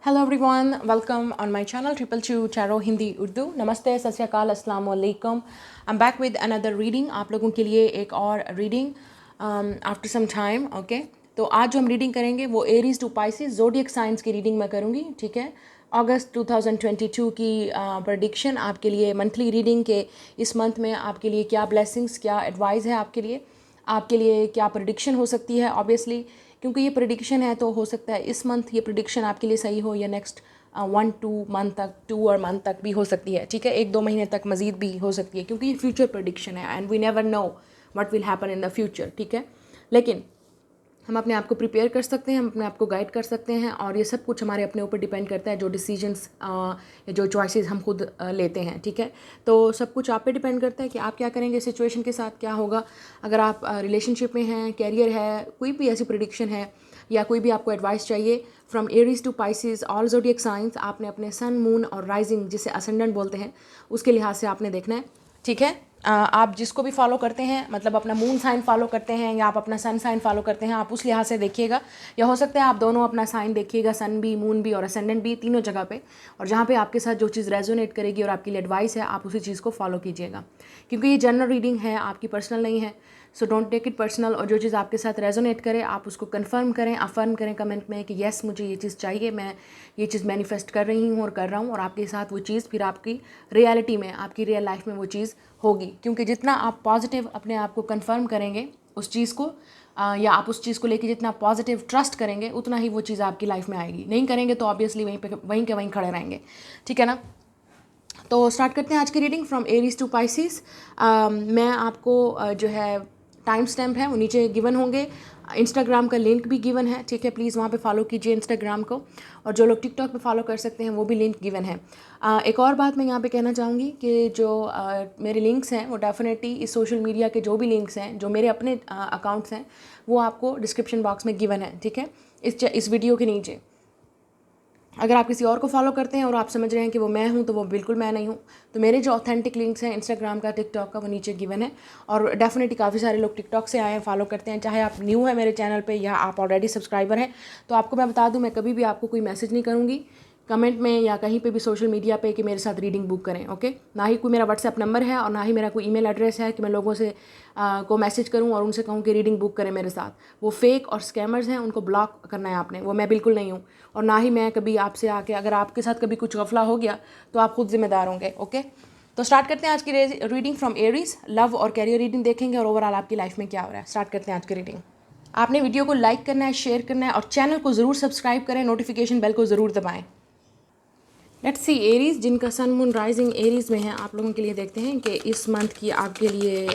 Hello everyone, welcome on my channel triple two tarot Hindi Urdu. नमस्ते, सत श्री अकाल, अस्सलाम वालेकुम। I am back with another reading. आप लोगों के लिए एक और reading after some time. Okay, तो आज जो हम रीडिंग करेंगे वो Aries to Pisces zodiac science की रीडिंग मैं करूँगी। ठीक है, अगस्त 2022 की प्रेडिक्शन आपके लिए, मंथली रीडिंग के इस मंथ में आपके लिए क्या ब्लेसिंग्स, क्या एडवाइस है आपके लिए क्या प्रेडिक्शन हो सकती है। ऑब्वियसली क्योंकि ये प्रेडिक्शन है तो हो सकता है इस मंथ ये प्रेडिक्शन आपके लिए सही हो या नेक्स्ट 1-2 मंथ तक भी हो सकती है। ठीक है, 1-2 महीने तक मजीद भी हो सकती है क्योंकि ये फ्यूचर प्रेडिक्शन है and we never know what will happen in the future. ठीक है, लेकिन हम अपने आप को प्रिपेयर कर सकते हैं, हम अपने आप को गाइड कर सकते हैं और ये सब कुछ हमारे अपने ऊपर डिपेंड करता है, जो डिसीजंस या जो चॉइसेस हम खुद लेते हैं। ठीक है, तो सब कुछ आप पे डिपेंड करता है कि आप क्या करेंगे, सिचुएशन के साथ क्या होगा। अगर आप रिलेशनशिप में हैं, कैरियर है, कोई भी ऐसी प्रेडिक्शन है या कोई भी आपको एडवाइस चाहिए from Aries to Pisces all zodiac science, आपने अपने सन, मून और राइजिंग जिसे असेंडेंट बोलते हैं उसके लिहाज से आपने देखना है। ठीक है, आप जिसको भी फॉलो करते हैं, मतलब अपना मून साइन फॉलो करते हैं या आप अपना सन साइन फॉलो करते हैं, आप उस लिहाज से देखिएगा। या हो सकता है आप दोनों अपना साइन देखिएगा, सन भी, मून भी और असेंडेंट भी, तीनों जगह पे, और जहाँ पे आपके साथ जो चीज़ रेजोनेट करेगी और आपके लिए एडवाइस है आप उसी चीज़ को फॉलो कीजिएगा। क्योंकि ये जनरल रीडिंग है, आपकी पर्सनल नहीं है, so don't take it personal. और जो चीज़ आपके साथ रेजोनेट करे आप उसको कंफर्म करें, अफर्म करें कमेंट में कि येस मुझे ये चीज़ चाहिए, मैं ये चीज़ मैनिफेस्ट कर रही हूँ और कर रहा हूँ, और आपके साथ वो चीज़ फिर आपकी रियलिटी में, आपकी रियल लाइफ में वो चीज़ होगी। क्योंकि जितना आप पॉजिटिव अपने आप को कंफर्म करेंगे उस चीज़ को, या आप उस चीज़ को लेके जितना पॉजिटिव ट्रस्ट करेंगे उतना ही वो चीज़ आपकी लाइफ में आएगी। नहीं करेंगे तो ऑब्वियसली वहीं के वहीं खड़े रहेंगे। ठीक है ना, तो स्टार्ट करते हैं आज की reading from Aries to Pisces. मैं आपको जो है टाइम स्टैम्प है वो नीचे गिवन होंगे, इंस्टाग्राम का लिंक भी गिवन है। ठीक है, प्लीज़ वहाँ पे फॉलो कीजिए इंस्टाग्राम को, और जो लोग टिकटॉक पे फॉलो कर सकते हैं वो भी लिंक गिवन है। एक और बात मैं यहाँ पे कहना चाहूँगी कि जो मेरे लिंक्स हैं वो डेफिनेटली इस सोशल मीडिया के जो भी लिंक्स हैं, जो मेरे अपने अकाउंट्स हैं, वो आपको डिस्क्रिप्शन बॉक्स में गिवन है। ठीक है, इस वीडियो के नीचे अगर आप किसी और को फॉलो करते हैं और आप समझ रहे हैं कि वो मैं हूं तो वो बिल्कुल मैं नहीं हूं, तो मेरे जो ऑथेंटिक लिंक्स हैं इंस्टाग्राम का, टिकटॉक का, वो नीचे गिवन है। और डेफिनेटली काफ़ी सारे लोग टिकटॉक से आए हैं, फॉलो करते हैं, चाहे आप न्यू है मेरे चैनल पे या आप ऑलरेडी सब्सक्राइबर हैं। तो आपको मैं बता दूं, मैं कभी भी आपको कोई मैसेज नहीं करूँगी कमेंट में या कहीं पे भी सोशल मीडिया पे कि मेरे साथ रीडिंग बुक करें। ओके, ना ही कोई मेरा व्हाट्सएप नंबर है और ना ही मेरा कोई ईमेल एड्रेस है कि मैं लोगों से को मैसेज करूं और उनसे कहूं कि रीडिंग बुक करें मेरे साथ। वो फेक और स्कैमर्स हैं, उनको ब्लॉक करना है आपने, वो मैं बिल्कुल नहीं हूं। और ना ही मैं कभी आपसे आके, अगर आपके साथ कभी कुछ गफला हो गया तो आप खुद जिम्मेदार होंगे। ओके, तो स्टार्ट करते हैं आज की रीडिंग फ्रॉम एरीज। लव और कैरियर रीडिंग देखेंगे और ओवरऑल आपकी लाइफ में क्या हो रहा है। स्टार्ट करते हैं आज की रीडिंग। आपने वीडियो को लाइक करना है, शेयर करना है और चैनल को ज़रूर सब्सक्राइब करें, नोटिफिकेशन बेल को ज़रूर दबाएं। लेट्स सी एरीज, जिनका सन, मून, राइजिंग एरीज में है, आप लोगों के लिए देखते हैं कि इस मंथ की आपके लिए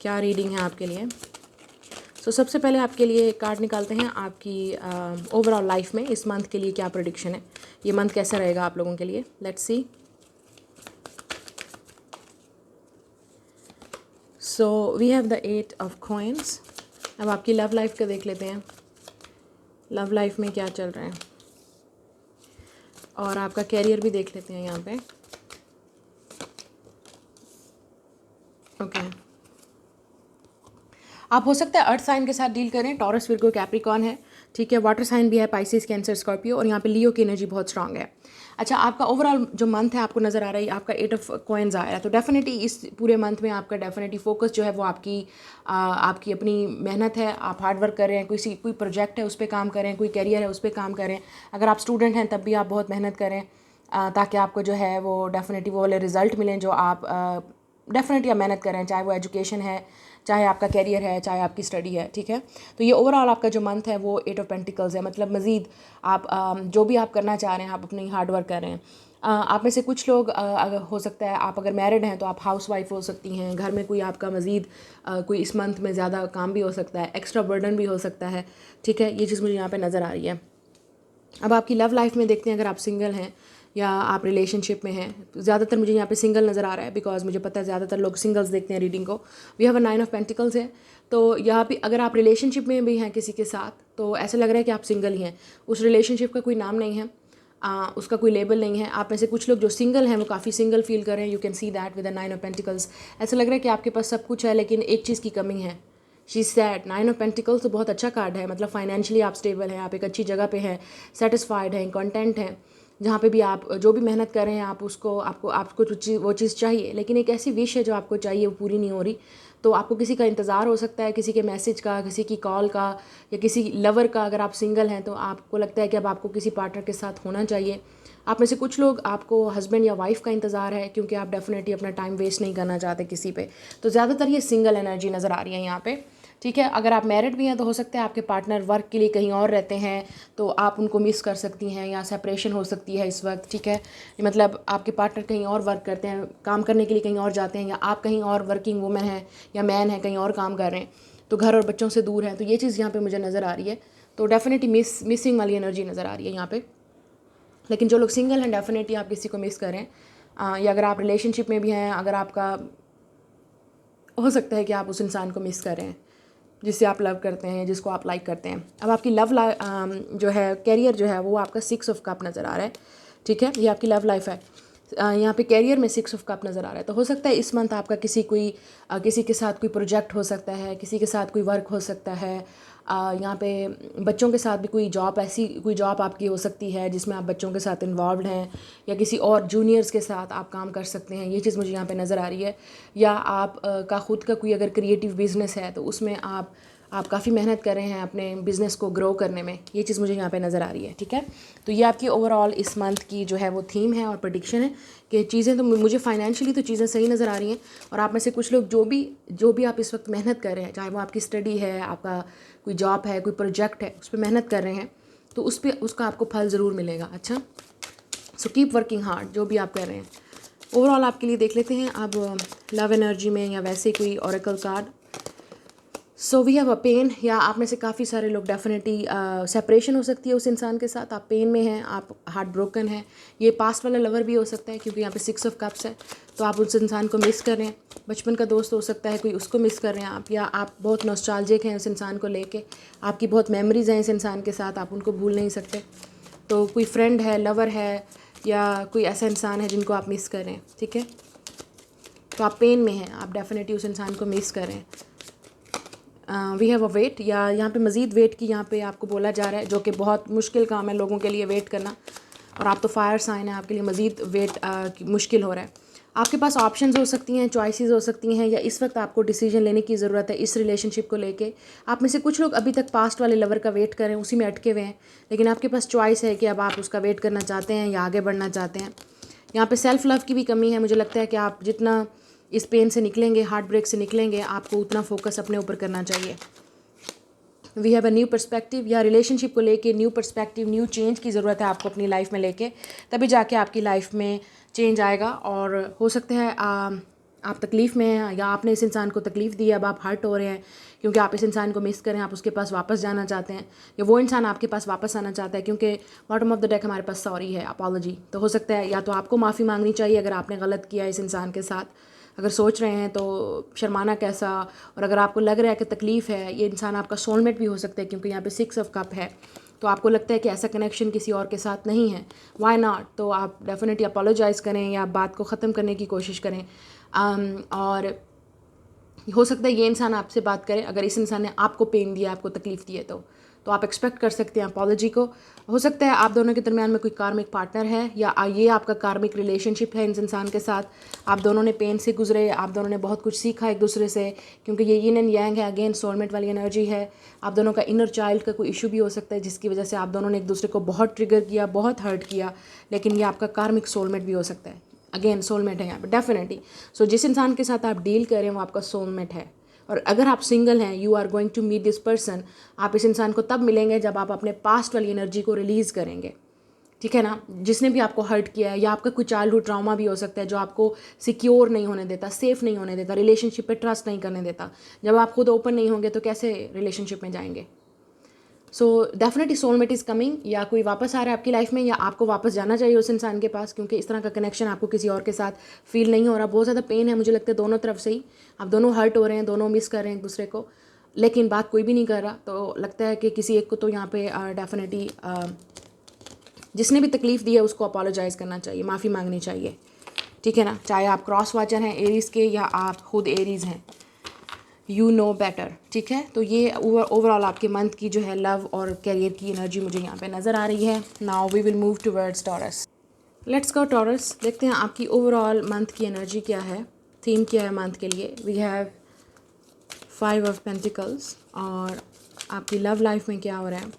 क्या रीडिंग है आपके लिए। सबसे पहले आपके लिए कार्ड निकालते हैं, आपकी ओवरऑल लाइफ में इस मंथ के लिए क्या प्रेडिक्शन है, ये मंथ कैसा रहेगा आप लोगों के लिए। Let's see. So we have the 8 of coins. अब आपकी लव लाइफ का देख लेते हैं, लव लाइफ में क्या चल रहा है, और आपका कैरियर भी देख लेते हैं यहाँ पे। ओके, आप हो सकता है अर्थ साइन के साथ डील करें, टॉरस, विर्गो, कैप्रिकॉर्न है। ठीक है, वाटर साइन भी है, पाइसेस, कैंसर, स्कॉर्पियो, और यहाँ पे लियो की एनर्जी बहुत स्ट्रांग है। अच्छा, आपका ओवरऑल जो मंथ है आपको नज़र आ रहा है, आपका 8 ऑफ कॉइन्स आ रहा है, तो डेफिनेटली इस पूरे मंथ में आपका डेफिनेटली फोकस जो है वो आपकी अपनी मेहनत है। आप हार्ड वर्क कर रहे हैं, कोई प्रोजेक्ट है उस पर काम करें, कोई कैरियर है उस पर काम करें। अगर आप स्टूडेंट हैं तब भी आप बहुत मेहनत करें ताकि आपको जो है वो डेफिनेटली वो वाले रिजल्ट मिलें जो आप डेफिनेटली आप मेहनत करें, चाहे वो एजुकेशन है, चाहे आपका कैरियर है, चाहे आपकी स्टडी है। ठीक है, तो ये ओवरऑल आपका जो मंथ है वो 8 ऑफ पेंटिकल्स है, मतलब मज़ीद आप जो भी आप करना चाह रहे हैं आप अपनी हार्ड वर्क कर रहे हैं। आप में से कुछ लोग अगर हो सकता है आप अगर मैरिड हैं तो आप हाउस वाइफ हो सकती हैं, घर में कोई आपका मज़ीद कोई इस मंथ में ज़्यादा काम भी हो सकता है, एक्स्ट्रा बर्डन भी हो सकता है। ठीक है, ये चीज़ मुझे यहाँ पर नज़र आ रही है। अब आपकी लव लाइफ में देखते हैं, अगर आप सिंगल हैं या आप रिलेशनशिप में हैं, तो ज़्यादातर मुझे यहाँ पे सिंगल नज़र आ रहा है, बिकॉज मुझे पता है ज़्यादातर लोग सिंगल्स देखते हैं रीडिंग को। We have a 9 of pentacles है, तो यहाँ पे अगर आप रिलेशनशिप में भी हैं किसी के साथ तो ऐसा लग रहा है कि आप सिंगल ही हैं। उस रिलेशनशिप का कोई नाम नहीं है, उसका कोई लेबल नहीं है। आप में से कुछ लोग जो सिंगल हैं वो काफ़ी सिंगल फील कर रहे हैं, you can see that with the 9 of pentacles. ऐसा लग रहा है कि आपके पास सब कुछ है लेकिन एक चीज़ की कमी है, शी सैड। 9 ऑफ पेंटिकल्स तो बहुत अच्छा कार्ड है, मतलब फाइनेंशियली आप स्टेबल हैं, आप एक अच्छी जगह पे हैं, सेटिस्फाइड हैं, कंटेंट हैं। जहाँ पे भी आप जो भी मेहनत कर रहे हैं आप उसको आपको वो चीज़ चाहिए, लेकिन एक ऐसी विश है जो आपको चाहिए वो पूरी नहीं हो रही। तो आपको किसी का इंतज़ार हो सकता है, किसी के मैसेज का, किसी की कॉल का, या किसी लवर का। अगर आप सिंगल हैं तो आपको लगता है कि अब आपको किसी पार्टनर के साथ होना चाहिए। आप में से कुछ लोग, आपको हस्बैंड या वाइफ का इंतज़ार है, क्योंकि आप डेफिनेटली अपना टाइम वेस्ट नहीं करना चाहते किसी पे। तो ज़्यादातर ये सिंगल एनर्जी नज़र आ रही है यहाँ पे, ठीक है। अगर आप मैरिड भी हैं तो हो सकता है आपके पार्टनर वर्क के लिए कहीं और रहते हैं, तो आप उनको मिस कर सकती हैं, या सेपरेशन हो सकती है इस वक्त, ठीक है। मतलब आपके पार्टनर कहीं और वर्क करते हैं, काम करने के लिए कहीं और जाते हैं, या आप कहीं और वर्किंग वूमेन हैं या मैन है कहीं और काम कर रहे हैं, तो घर और बच्चों से दूर हैं। तो ये चीज़ यहाँ पे मुझे नज़र आ रही है। तो डेफिनेटली मिसिंग वाली एनर्जी नज़र आ रही है यहाँ पे। लेकिन जो लोग सिंगल हैं डेफिनेटली आप किसी को मिस करें, या अगर आप रिलेशनशिप में भी हैं, अगर आपका हो सकता है कि आप उस इंसान को मिस कर रहे हैं जिससे आप लव करते हैं, जिसको आप लाइक करते हैं। अब आपकी जो है कैरियर जो है वो आपका 6 ऑफ कप नज़र आ रहा है, ठीक है। ये आपकी लव लाइफ है। यहाँ पे कैरियर में 6 ऑफ कप नज़र आ रहा है। तो हो सकता है इस मंथ आपका किसी के साथ कोई प्रोजेक्ट हो सकता है, किसी के साथ कोई वर्क हो सकता है। यहाँ पे बच्चों के साथ भी कोई जॉब आपकी हो सकती है जिसमें आप बच्चों के साथ इन्वॉल्व हैं, या किसी और जूनियर्स के साथ आप काम कर सकते हैं। ये चीज़ मुझे यहाँ पे नज़र आ रही है। या आप का ख़ुद का कोई अगर क्रिएटिव बिजनेस है तो उसमें आप काफ़ी मेहनत कर रहे हैं अपने बिज़नेस को ग्रो करने में। ये चीज़ मुझे यहाँ पे नज़र आ रही है, ठीक है। तो ये आपकी ओवरऑल इस मंथ की जो है वो थीम है और प्रेडिक्शन है कि चीज़ें तो मुझे फाइनेंशियली तो चीज़ें सही नज़र आ रही हैं। और आप में से कुछ लोग जो भी आप इस वक्त मेहनत कर रहे हैं, चाहे वो आपकी स्टडी है, आपका कोई जॉब है, कोई प्रोजेक्ट है, उस पर मेहनत कर रहे हैं, तो उसका आपको फल ज़रूर मिलेगा। अच्छा, सो कीप वर्किंग हार्ड जो भी आप कर रहे हैं। ओवरऑल आपके लिए देख लेते हैं अब लव एनर्जी में या वैसे कोई oracle card. So we have a pen, या आप में से काफ़ी सारे लोग डेफिनेटली सेपरेशन हो सकती है उस इंसान के साथ, आप पेन में हैं, आप हार्ट ब्रोकन हैं। ये पास्ट वाला लवर भी हो सकता है क्योंकि यहाँ पे 6 ऑफ कप्स है। तो आप उस इंसान को मिस कर रहे हैं, बचपन का दोस्त हो सकता है कोई, उसको मिस कर रहे हैं आप, या आप बहुत नॉस्टैल्जिक हैं उस इंसान को लेके, आपकी बहुत मेमोरीज़ हैं इस इंसान के साथ, आप उनको भूल नहीं सकते। तो कोई फ्रेंड है, लवर है, या कोई ऐसा इंसान है जिनको आप मिस कर रहे हैं, ठीक है। तो आप पेन में हैं, आप डेफिनेटली उस इंसान को मिस कर रहे हैं। वी हैव अ वेट, या यहाँ पे मज़ीद वेट की यहाँ पे आपको बोला जा रहा है, जो कि बहुत मुश्किल काम है लोगों के लिए वेट करना। और आप तो फायर साइन है, आपके लिए मज़ीद वेट मुश्किल हो रहा है। आपके पास ऑप्शंस हो सकती हैं, चॉइसेस हो सकती हैं, या इस वक्त आपको डिसीजन लेने की ज़रूरत है इस रिलेशनशिप को लेके। आप में से कुछ लोग अभी तक पास्ट वाले लवर का वेट कर रहे हैं, उसी में अटके हुए हैं, लेकिन आपके पास चॉइस है कि अब आप उसका वेट करना चाहते हैं या आगे बढ़ना चाहते हैं। यहाँ पे सेल्फ़ लव की भी कमी है। मुझे लगता है कि आप जितना इस पेन से निकलेंगे, हार्ट ब्रेक से निकलेंगे, आपको उतना फोकस अपने ऊपर करना चाहिए। We have a new perspective, या रिलेशनशिप को लेके न्यू पर्सपेक्टिव, न्यू चेंज की ज़रूरत है आपको अपनी लाइफ में लेके, तभी जाके आपकी लाइफ में चेंज आएगा। और हो सकता है आप तकलीफ़ में हैं, या आपने इस इंसान को तकलीफ़ दी है, अब आप हर्ट हो रहे हैं क्योंकि आप इस इंसान को मिस करें, आप उसके पास वापस जाना चाहते हैं, या वो इंसान आपके पास वापस आना चाहता है, क्योंकि बॉटम ऑफ द डेक हमारे पास सॉरी है, अपॉलॉजी। तो हो सकता है या तो आपको माफ़ी मांगनी चाहिए अगर आपने गलत किया इस इंसान के साथ, अगर सोच रहे हैं तो शर्माना कैसा। और अगर आपको लग रहा है कि तकलीफ़ है, ये इंसान आपका सोलमेट भी हो सकता है क्योंकि यहाँ पे 6 ऑफ कप है, तो आपको लगता है कि ऐसा कनेक्शन किसी और के साथ नहीं है, वाई नॉट, तो आप डेफिनेटली अपोलोजाइज़ करें या बात को ख़त्म करने की कोशिश करें। और हो सकता है ये इंसान आपसे बात करे, अगर इस इंसान ने आपको पेन दिया, आपको तकलीफ़ दी है तो आप एक्सपेक्ट कर सकते हैं अपॉलॉजी को। हो सकता है आप दोनों के दरमियान में कोई कार्मिक पार्टनर है, या ये आपका कार्मिक रिलेशनशिप है इस इंसान के साथ। आप दोनों ने पेन से गुजरे, आप दोनों ने बहुत कुछ सीखा एक दूसरे से, क्योंकि ये यिन एंड यांग है, अगेन सोलमेट वाली एनर्जी है। आप दोनों का इनर चाइल्ड का कोई इशू भी हो सकता है जिसकी वजह से आप दोनों ने एक दूसरे को बहुत ट्रिगर किया, बहुत हर्ट किया, लेकिन ये आपका कार्मिक सोलमेट भी हो सकता है। अगेन सोलमेट है यहाँ पर डेफिनेटली। सो जिस इंसान के साथ आप डील करें वो आपका सोलमेट है। और अगर आप सिंगल हैं, you are going to meet this person, आप इस इंसान को तब मिलेंगे जब आप अपने पास्ट वाली एनर्जी को रिलीज़ करेंगे, ठीक है ना। जिसने भी आपको हर्ट किया है, या आपका कोई चाइल्डहुड ट्रॉमा भी हो सकता है जो आपको सिक्योर नहीं होने देता, सेफ़ नहीं होने देता, रिलेशनशिप पे ट्रस्ट नहीं करने देता। जब आप खुद ओपन नहीं होंगे तो कैसे रिलेशनशिप में जाएंगे। So definitely soulmate is coming, या कोई वापस आ रहा है आपकी लाइफ में, या आपको वापस जाना चाहिए उस इंसान के पास, क्योंकि इस तरह का कनेक्शन आपको किसी और के साथ फील नहीं हो रहा। बहुत ज़्यादा पेन है, मुझे लगता है दोनों तरफ से ही आप दोनों हर्ट हो रहे हैं, दोनों मिस कर रहे हैं एक दूसरे को, लेकिन बात कोई भी नहीं कर रहा। तो लगता है कि किसी एक को तो यहाँ पे डेफिनेटली जिसने भी तकलीफ़ दी है उसको अपोलोजाइज़ करना चाहिए, माफ़ी मांगनी चाहिए, ठीक है ना। चाहे आप क्रॉस वाचर हैं एरीज़ के, या आप खुद एरीज़ हैं। यू नो बेटर, ठीक है। तो ये ओवरऑल आपके मंथ की जो है लव और करियर की एनर्जी मुझे यहाँ पे नज़र आ रही है। Now we will move towards Taurus. Let's go Taurus, देखते हैं आपकी ओवरऑल मंथ की एनर्जी क्या है, थीम क्या है मंथ के लिए। वी हैव 5 ऑफ पेंटिकल्स, और आपकी लव लाइफ में क्या हो रहा है।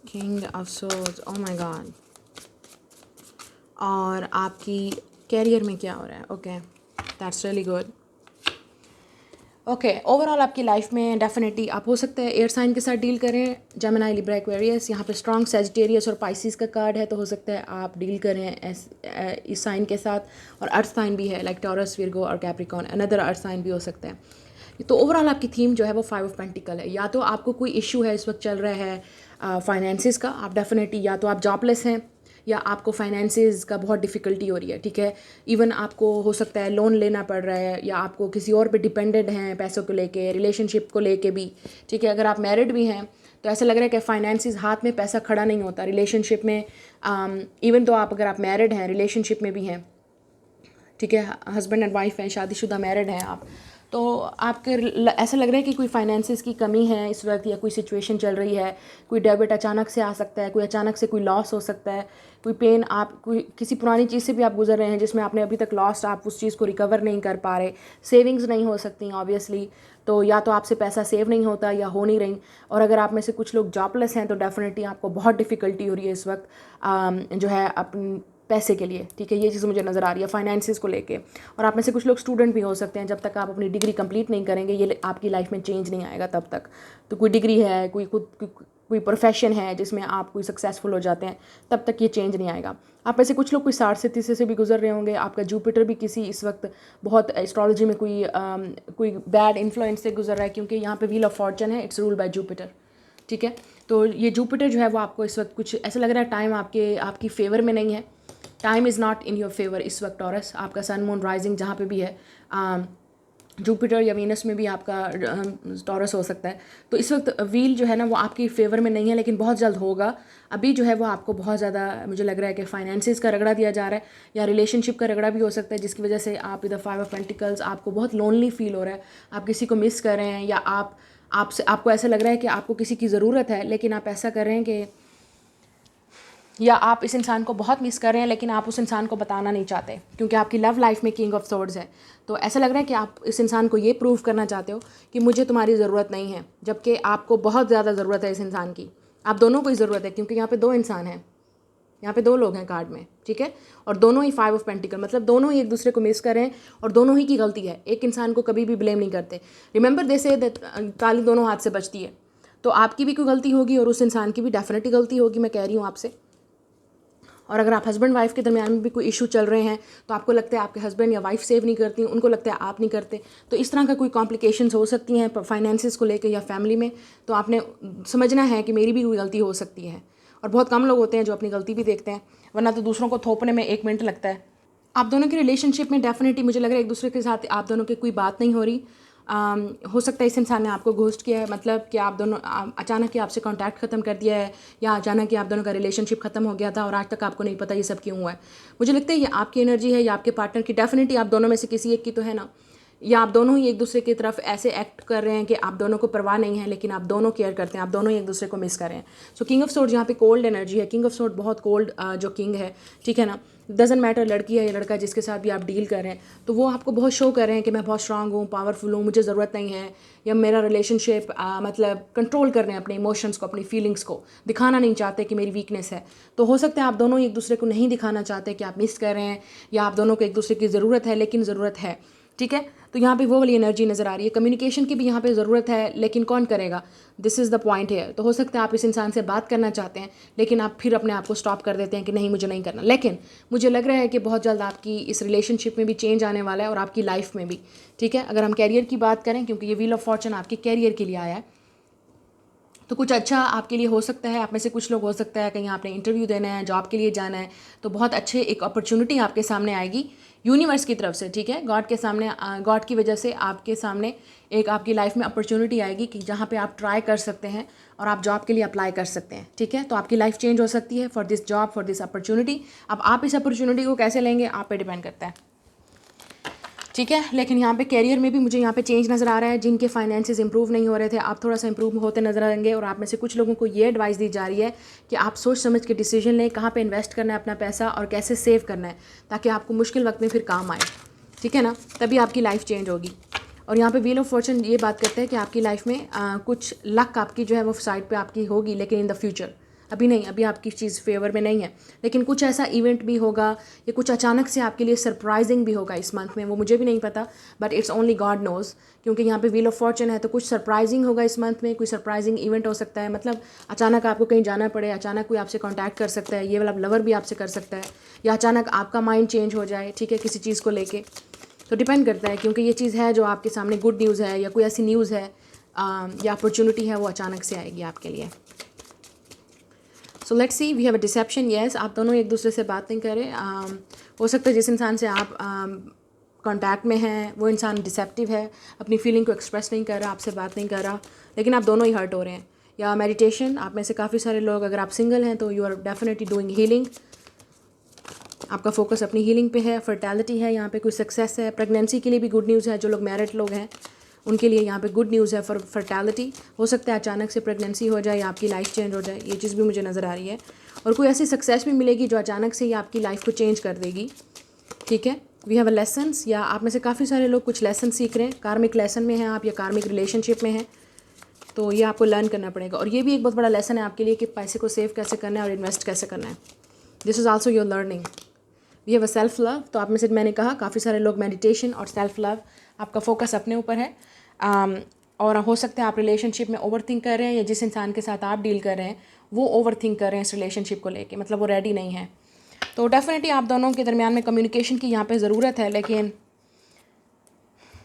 King of swords, oh my god. और आपकी कैरियर में क्या हो रहा है। Okay, that's really good. Okay, overall आपकी लाइफ में डेफिनेटली आप हो सकता है एयर साइन के साथ डील करें, जेमिनी, लिब्रा, एक्वेरियस। यहाँ पे स्ट्रॉन्ग सेजिटेरियस और पाइसिस का कार्ड है, तो हो सकता है आप डील करें इस साइन के साथ। और अर्थ साइन भी है, लाइक टॉरस, विर्गो और कैप्रिकॉर्न, अनदर अर्थ साइन भी हो सकता है। तो ओवरऑल आपकी थीम जो है वो 5 ऑफ पेंटिकल है। या तो आपको कोई इशू है इस वक्त चल रहा है फाइनेंसिस का, आप डेफिनेटली या तो आप जॉबलेस हैं या आपको फाइनेंसिस का बहुत डिफ़िकल्टी हो रही है, ठीक है। इवन आपको हो सकता है लोन लेना पड़ रहा है, या आपको किसी और पे डिपेंडेंट हैं पैसों को लेके, रिलेशनशिप को लेके भी, ठीक है। अगर आप मैरिड भी हैं तो ऐसा लग रहा है कि फाइनेंसिस, हाथ में पैसा खड़ा नहीं होता रिलेशनशिप में। इवन तो अगर आप मैरिड हैं, रिलेशनशिप में भी हैं, ठीक है, हस्बैंड एंड वाइफ हैं, शादीशुदा मैरिड हैं आप, तो आपके ऐसा लग रहा है कि कोई फाइनेंसिस की कमी है इस वक्त, या कोई सिचुएशन चल रही है, कोई डेबिट अचानक से आ सकता है, कोई अचानक से कोई लॉस हो सकता है, कोई पेन, आप कोई किसी पुरानी चीज़ से भी आप गुजर रहे हैं जिसमें आपने अभी तक लॉस्ट, आप उस चीज़ को रिकवर नहीं कर पा रहे, सेविंग्स नहीं हो सकती ऑब्वियसली। तो या तो आपसे पैसा सेव नहीं होता या हो नहीं रही। और अगर आप में से कुछ लोग जॉबलेस हैं तो डेफिनेटली आपको बहुत डिफ़िकल्टी हो रही है इस वक्त जो है अपनी पैसे के लिए, ठीक है। ये चीज़ मुझे नज़र आ रही है फाइनेंसिस को लेके। और आप में से कुछ लोग स्टूडेंट भी हो सकते हैं, जब तक आप अपनी डिग्री कंप्लीट नहीं करेंगे ये आपकी लाइफ में चेंज नहीं आएगा तब तक। तो कोई डिग्री है, कोई प्रोफेशन है जिसमें आप कोई सक्सेसफुल हो जाते हैं, तब तक ये चेंज नहीं आएगा। आप में से कुछ लोग कोई 60 से 30 से भी गुजर रहे होंगे। आपका जुपिटर भी किसी इस वक्त बहुत एस्ट्रोलॉजी में कोई बैड इन्फ्लुएंस से गुजर रहा है, क्योंकि यहाँ पे व्हील ऑफ फॉर्चून है, इट्स रूल्ड बाय जुपिटर, ठीक है। तो ये जुपिटर जो है वो आपको इस वक्त कुछ ऐसा लग रहा है टाइम आपकी फेवर में नहीं है, time is not in your favour इस वक्त टॉरस। आपका सन मून राइजिंग जहाँ पे भी है, जुपिटर या वीनस में भी आपका टॉरस हो सकता है। तो इस वक्त व्हील जो है ना वो आपकी फेवर में नहीं है, लेकिन बहुत जल्द होगा। अभी जो है वो आपको बहुत ज़्यादा मुझे लग रहा है कि फाइनेंसिस का रगड़ा दिया जा रहा है, या रिलेशनशिप का रगड़ा भी हो सकता है, जिसकी वजह से आप इधर 5 ऑफ पेंटिकल्स, आपको बहुत लोनली फील हो रहा है, आप किसी को मिस कर रहे हैं, या आपको ऐसा लग रहा है कि आपको किसी की ज़रूरत है, लेकिन आप ऐसा कर रहे हैं कि, या आप इस इंसान को बहुत मिस कर रहे हैं लेकिन आप उस इंसान को बताना नहीं चाहते, क्योंकि आपकी लव लाइफ में किंग ऑफ सोर्ड्स है। तो ऐसा लग रहा है कि आप इस इंसान को ये प्रूव करना चाहते हो कि मुझे तुम्हारी ज़रूरत नहीं है, जबकि आपको बहुत ज़्यादा ज़रूरत है इस इंसान की। आप दोनों को ही ज़रूरत है, क्योंकि यहाँ पे 2 इंसान हैं, यहाँ पे 2 लोग हैं कार्ड में, ठीक है। और दोनों ही 5 ऑफ पेंटिकल, मतलब दोनों ही एक दूसरे को मिस कर रहे हैं, और दोनों ही की गलती है। एक इंसान को कभी भी ब्लेम नहीं करते। रिमेंबर दे से ताली दोनों हाथ से बचती है। तो आपकी भी कोई गलती होगी और उस इंसान की भी डेफिनेटली गलती होगी, मैं कह रही हूँ आपसे। और अगर आप हस्बैंड वाइफ के दरमियान में भी कोई इशू चल रहे हैं, तो आपको लगता है आपके हस्बैंड या वाइफ सेव नहीं करती, उनको लगता है आप नहीं करते, तो इस तरह का कोई कॉम्प्लिकेशंस हो सकती हैं फाइनेंसिस को लेकर या फैमिली में। तो आपने समझना है कि मेरी भी कोई गलती हो सकती है। और बहुत कम लोग होते हैं जो अपनी गलती भी देखते हैं, वरना तो दूसरों को थोपने में 1 मिनट लगता है। आप दोनों के रिलेशनशिप में डेफिनेटली मुझे लग रहा है एक दूसरे के साथ आप दोनों की कोई बात नहीं हो रही। हो सकता है इस इंसान ने आपको घोस्ट किया है, मतलब कि आप दोनों अचानक ही आपसे कांटेक्ट ख़त्म कर दिया है, या अचानक ही आप दोनों का रिलेशनशिप ख़त्म हो गया था और आज तक आपको नहीं पता ये सब क्यों हुआ है। मुझे लगता है ये आपकी एनर्जी है या आपके पार्टनर की, डेफिनेटली आप दोनों में से किसी एक की तो है ना, या आप दोनों ही एक दूसरे की तरफ ऐसे एक्ट कर रहे हैं कि आप दोनों को परवाह नहीं है, लेकिन आप दोनों केयर करते हैं, आप दोनों ही एक दूसरे को मिस कर रहे हैं। सो किंग ऑफ सोर्ड यहाँ पे कोल्ड एनर्जी है। किंग ऑफ सोर्ड बहुत कोल्ड जो किंग है, ठीक है ना। डजंट मैटर लड़की है या लड़का जिसके साथ भी आप डील कर रहे हैं, तो वो आपको बहुत शो कर रहे हैं कि मैं बहुत स्ट्रांग हूँ, पावरफुल हूँ, मुझे ज़रूरत नहीं है, या मेरा रिलेशनशिप मतलब कंट्रोल कर रहे हैं अपने इमोशंस को, अपनी फीलिंग्स को दिखाना नहीं चाहते कि मेरी वीकनेस है। तो हो सकता है आप दोनों एक दूसरे को नहीं दिखाना चाहते कि आप मिस कर रहे हैं, या आप दोनों को एक दूसरे की ज़रूरत है लेकिन ज़रूरत है, ठीक है। तो यहाँ पे वो वाली एनर्जी नज़र आ रही है। कम्युनिकेशन की भी यहाँ पे ज़रूरत है, लेकिन कौन करेगा, दिस इज़ द पॉइंट है। तो हो सकता है आप इस इंसान से बात करना चाहते हैं, लेकिन आप फिर अपने आप को स्टॉप कर देते हैं कि नहीं मुझे नहीं करना। लेकिन मुझे लग रहा है कि बहुत जल्द आपकी इस रिलेशनशिप में भी चेंज आने वाला है और आपकी लाइफ में भी, ठीक है। अगर हम कैरियर की बात करें, क्योंकि ये व्हील ऑफ फॉर्चून आपके कैरियर के लिए आया है, तो कुछ अच्छा आपके लिए हो सकता है। आप में से कुछ लोग हो सकता है कहीं आपने इंटरव्यू देना है, जॉब के लिए जाना है, तो बहुत अच्छे एक अपॉर्चुनिटी आपके सामने आएगी यूनिवर्स की तरफ से, ठीक है। गॉड के सामने, गॉड की वजह से आपके सामने एक आपकी लाइफ में अपॉर्चुनिटी आएगी कि जहाँ पे आप ट्राई कर सकते हैं और आप जॉब के लिए अप्लाई कर सकते हैं, ठीक है। तो आपकी लाइफ चेंज हो सकती है for this job, for this opportunity. अब आप इस अपॉर्चुनिटी को कैसे लेंगे आप पे डिपेंड करता है, ठीक है। लेकिन यहाँ पे कैरियर में भी मुझे यहाँ पे चेंज नज़र आ रहा है। जिनके फाइनेंसेस इंप्रूव नहीं हो रहे थे, आप थोड़ा सा इंप्रूव होते नजर आएंगे। और आप में से कुछ लोगों को ये एडवाइस दी जा रही है कि आप सोच समझ के डिसीजन लें, कहाँ पे इन्वेस्ट करना है अपना पैसा और कैसे सेव करना है, ताकि आपको मुश्किल वक्त में फिर काम आए। ठीक है ना, तभी आपकी लाइफ चेंज होगी। और यहाँ पे व्हील ऑफ फॉर्चून ये बात करते हैं कि आपकी लाइफ में कुछ लक आपकी जो है वो साइड पे आपकी होगी, लेकिन इन द फ्यूचर, अभी नहीं, अभी आपकी चीज़ फेवर में नहीं है। लेकिन कुछ ऐसा इवेंट भी होगा या कुछ अचानक से आपके लिए सरप्राइजिंग भी होगा इस मंथ में, वो मुझे भी नहीं पता, but it's only God knows. क्योंकि यहाँ पे व्हील ऑफ फॉर्चून है, तो कुछ सरप्राइजिंग होगा इस मंथ में, कोई सरप्राइजिंग इवेंट हो सकता है। मतलब अचानक आपको कहीं जाना पड़े, अचानक कोई आपसे कॉन्टैक्ट कर सकता है, ये वाला लवर भी आपसे कर सकता है, या अचानक आपका माइंड चेंज हो जाए, ठीक है, किसी चीज़ को लेके। तो डिपेंड करता है, क्योंकि ये चीज़ है जो आपके सामने गुड न्यूज़ है या कोई ऐसी न्यूज़ है या अपॉर्चुनिटी है, वो अचानक से आएगी आपके लिए। So let's see, we have a deception. Yes, आप दोनों एक दूसरे से बात नहीं करें। हो सकता है जिस इंसान से आप कांटेक्ट में हैं वो इंसान डिसेप्टिव है, अपनी फीलिंग को एक्सप्रेस नहीं कर रहा, आपसे बात नहीं कर रहा, लेकिन आप दोनों ही हर्ट हो रहे हैं। या मेडिटेशन, आप में से काफ़ी सारे लोग, अगर आप सिंगल हैं तो you are definitely doing healing. आपका फोकस अपनी हीलिंग पे है, फर्टैलिटी है, यहाँ पे कोई सक्सेस है। प्रेगनेंसी के लिए भी गुड न्यूज़ है। जो लोग मैरिड लोग हैं उनके लिए यहाँ पे गुड न्यूज़ है फॉर फर्टैलिटी। हो सकता है अचानक से प्रेगनेंसी हो जाए या आपकी लाइफ चेंज हो जाए, ये चीज़ भी मुझे नज़र आ रही है। और कोई ऐसी सक्सेस भी मिलेगी जो अचानक से ही आपकी लाइफ को चेंज कर देगी। ठीक है, वी हैव अ लेसन्स, या आप में से काफ़ी सारे लोग कुछ लेसन सीख रहे हैं, कार्मिक लेसन में हैं आप या कार्मिक रिलेशनशिप में हैं, तो ये आपको लर्न करना पड़ेगा। और ये भी एक बहुत बड़ा लेसन है आपके लिए कि पैसे को सेव कैसे करना है और इन्वेस्ट कैसे करना है। This is also your learning. We have a self love, तो आप में से मैंने कहा काफ़ी सारे लोग मेडिटेशन और सेल्फ लव, आपका फोकस अपने ऊपर है। और हो सकता है आप रिलेशनशिप में ओवर थिंक कर रहे हैं, या जिस इंसान के साथ आप डील कर रहे हैं वो ओवर थिंक कर रहे हैं इस रिलेशनशिप को लेके, मतलब वो रेडी नहीं है। तो डेफिनेटली आप दोनों के दरमियान में कम्युनिकेशन की यहाँ पे ज़रूरत है, लेकिन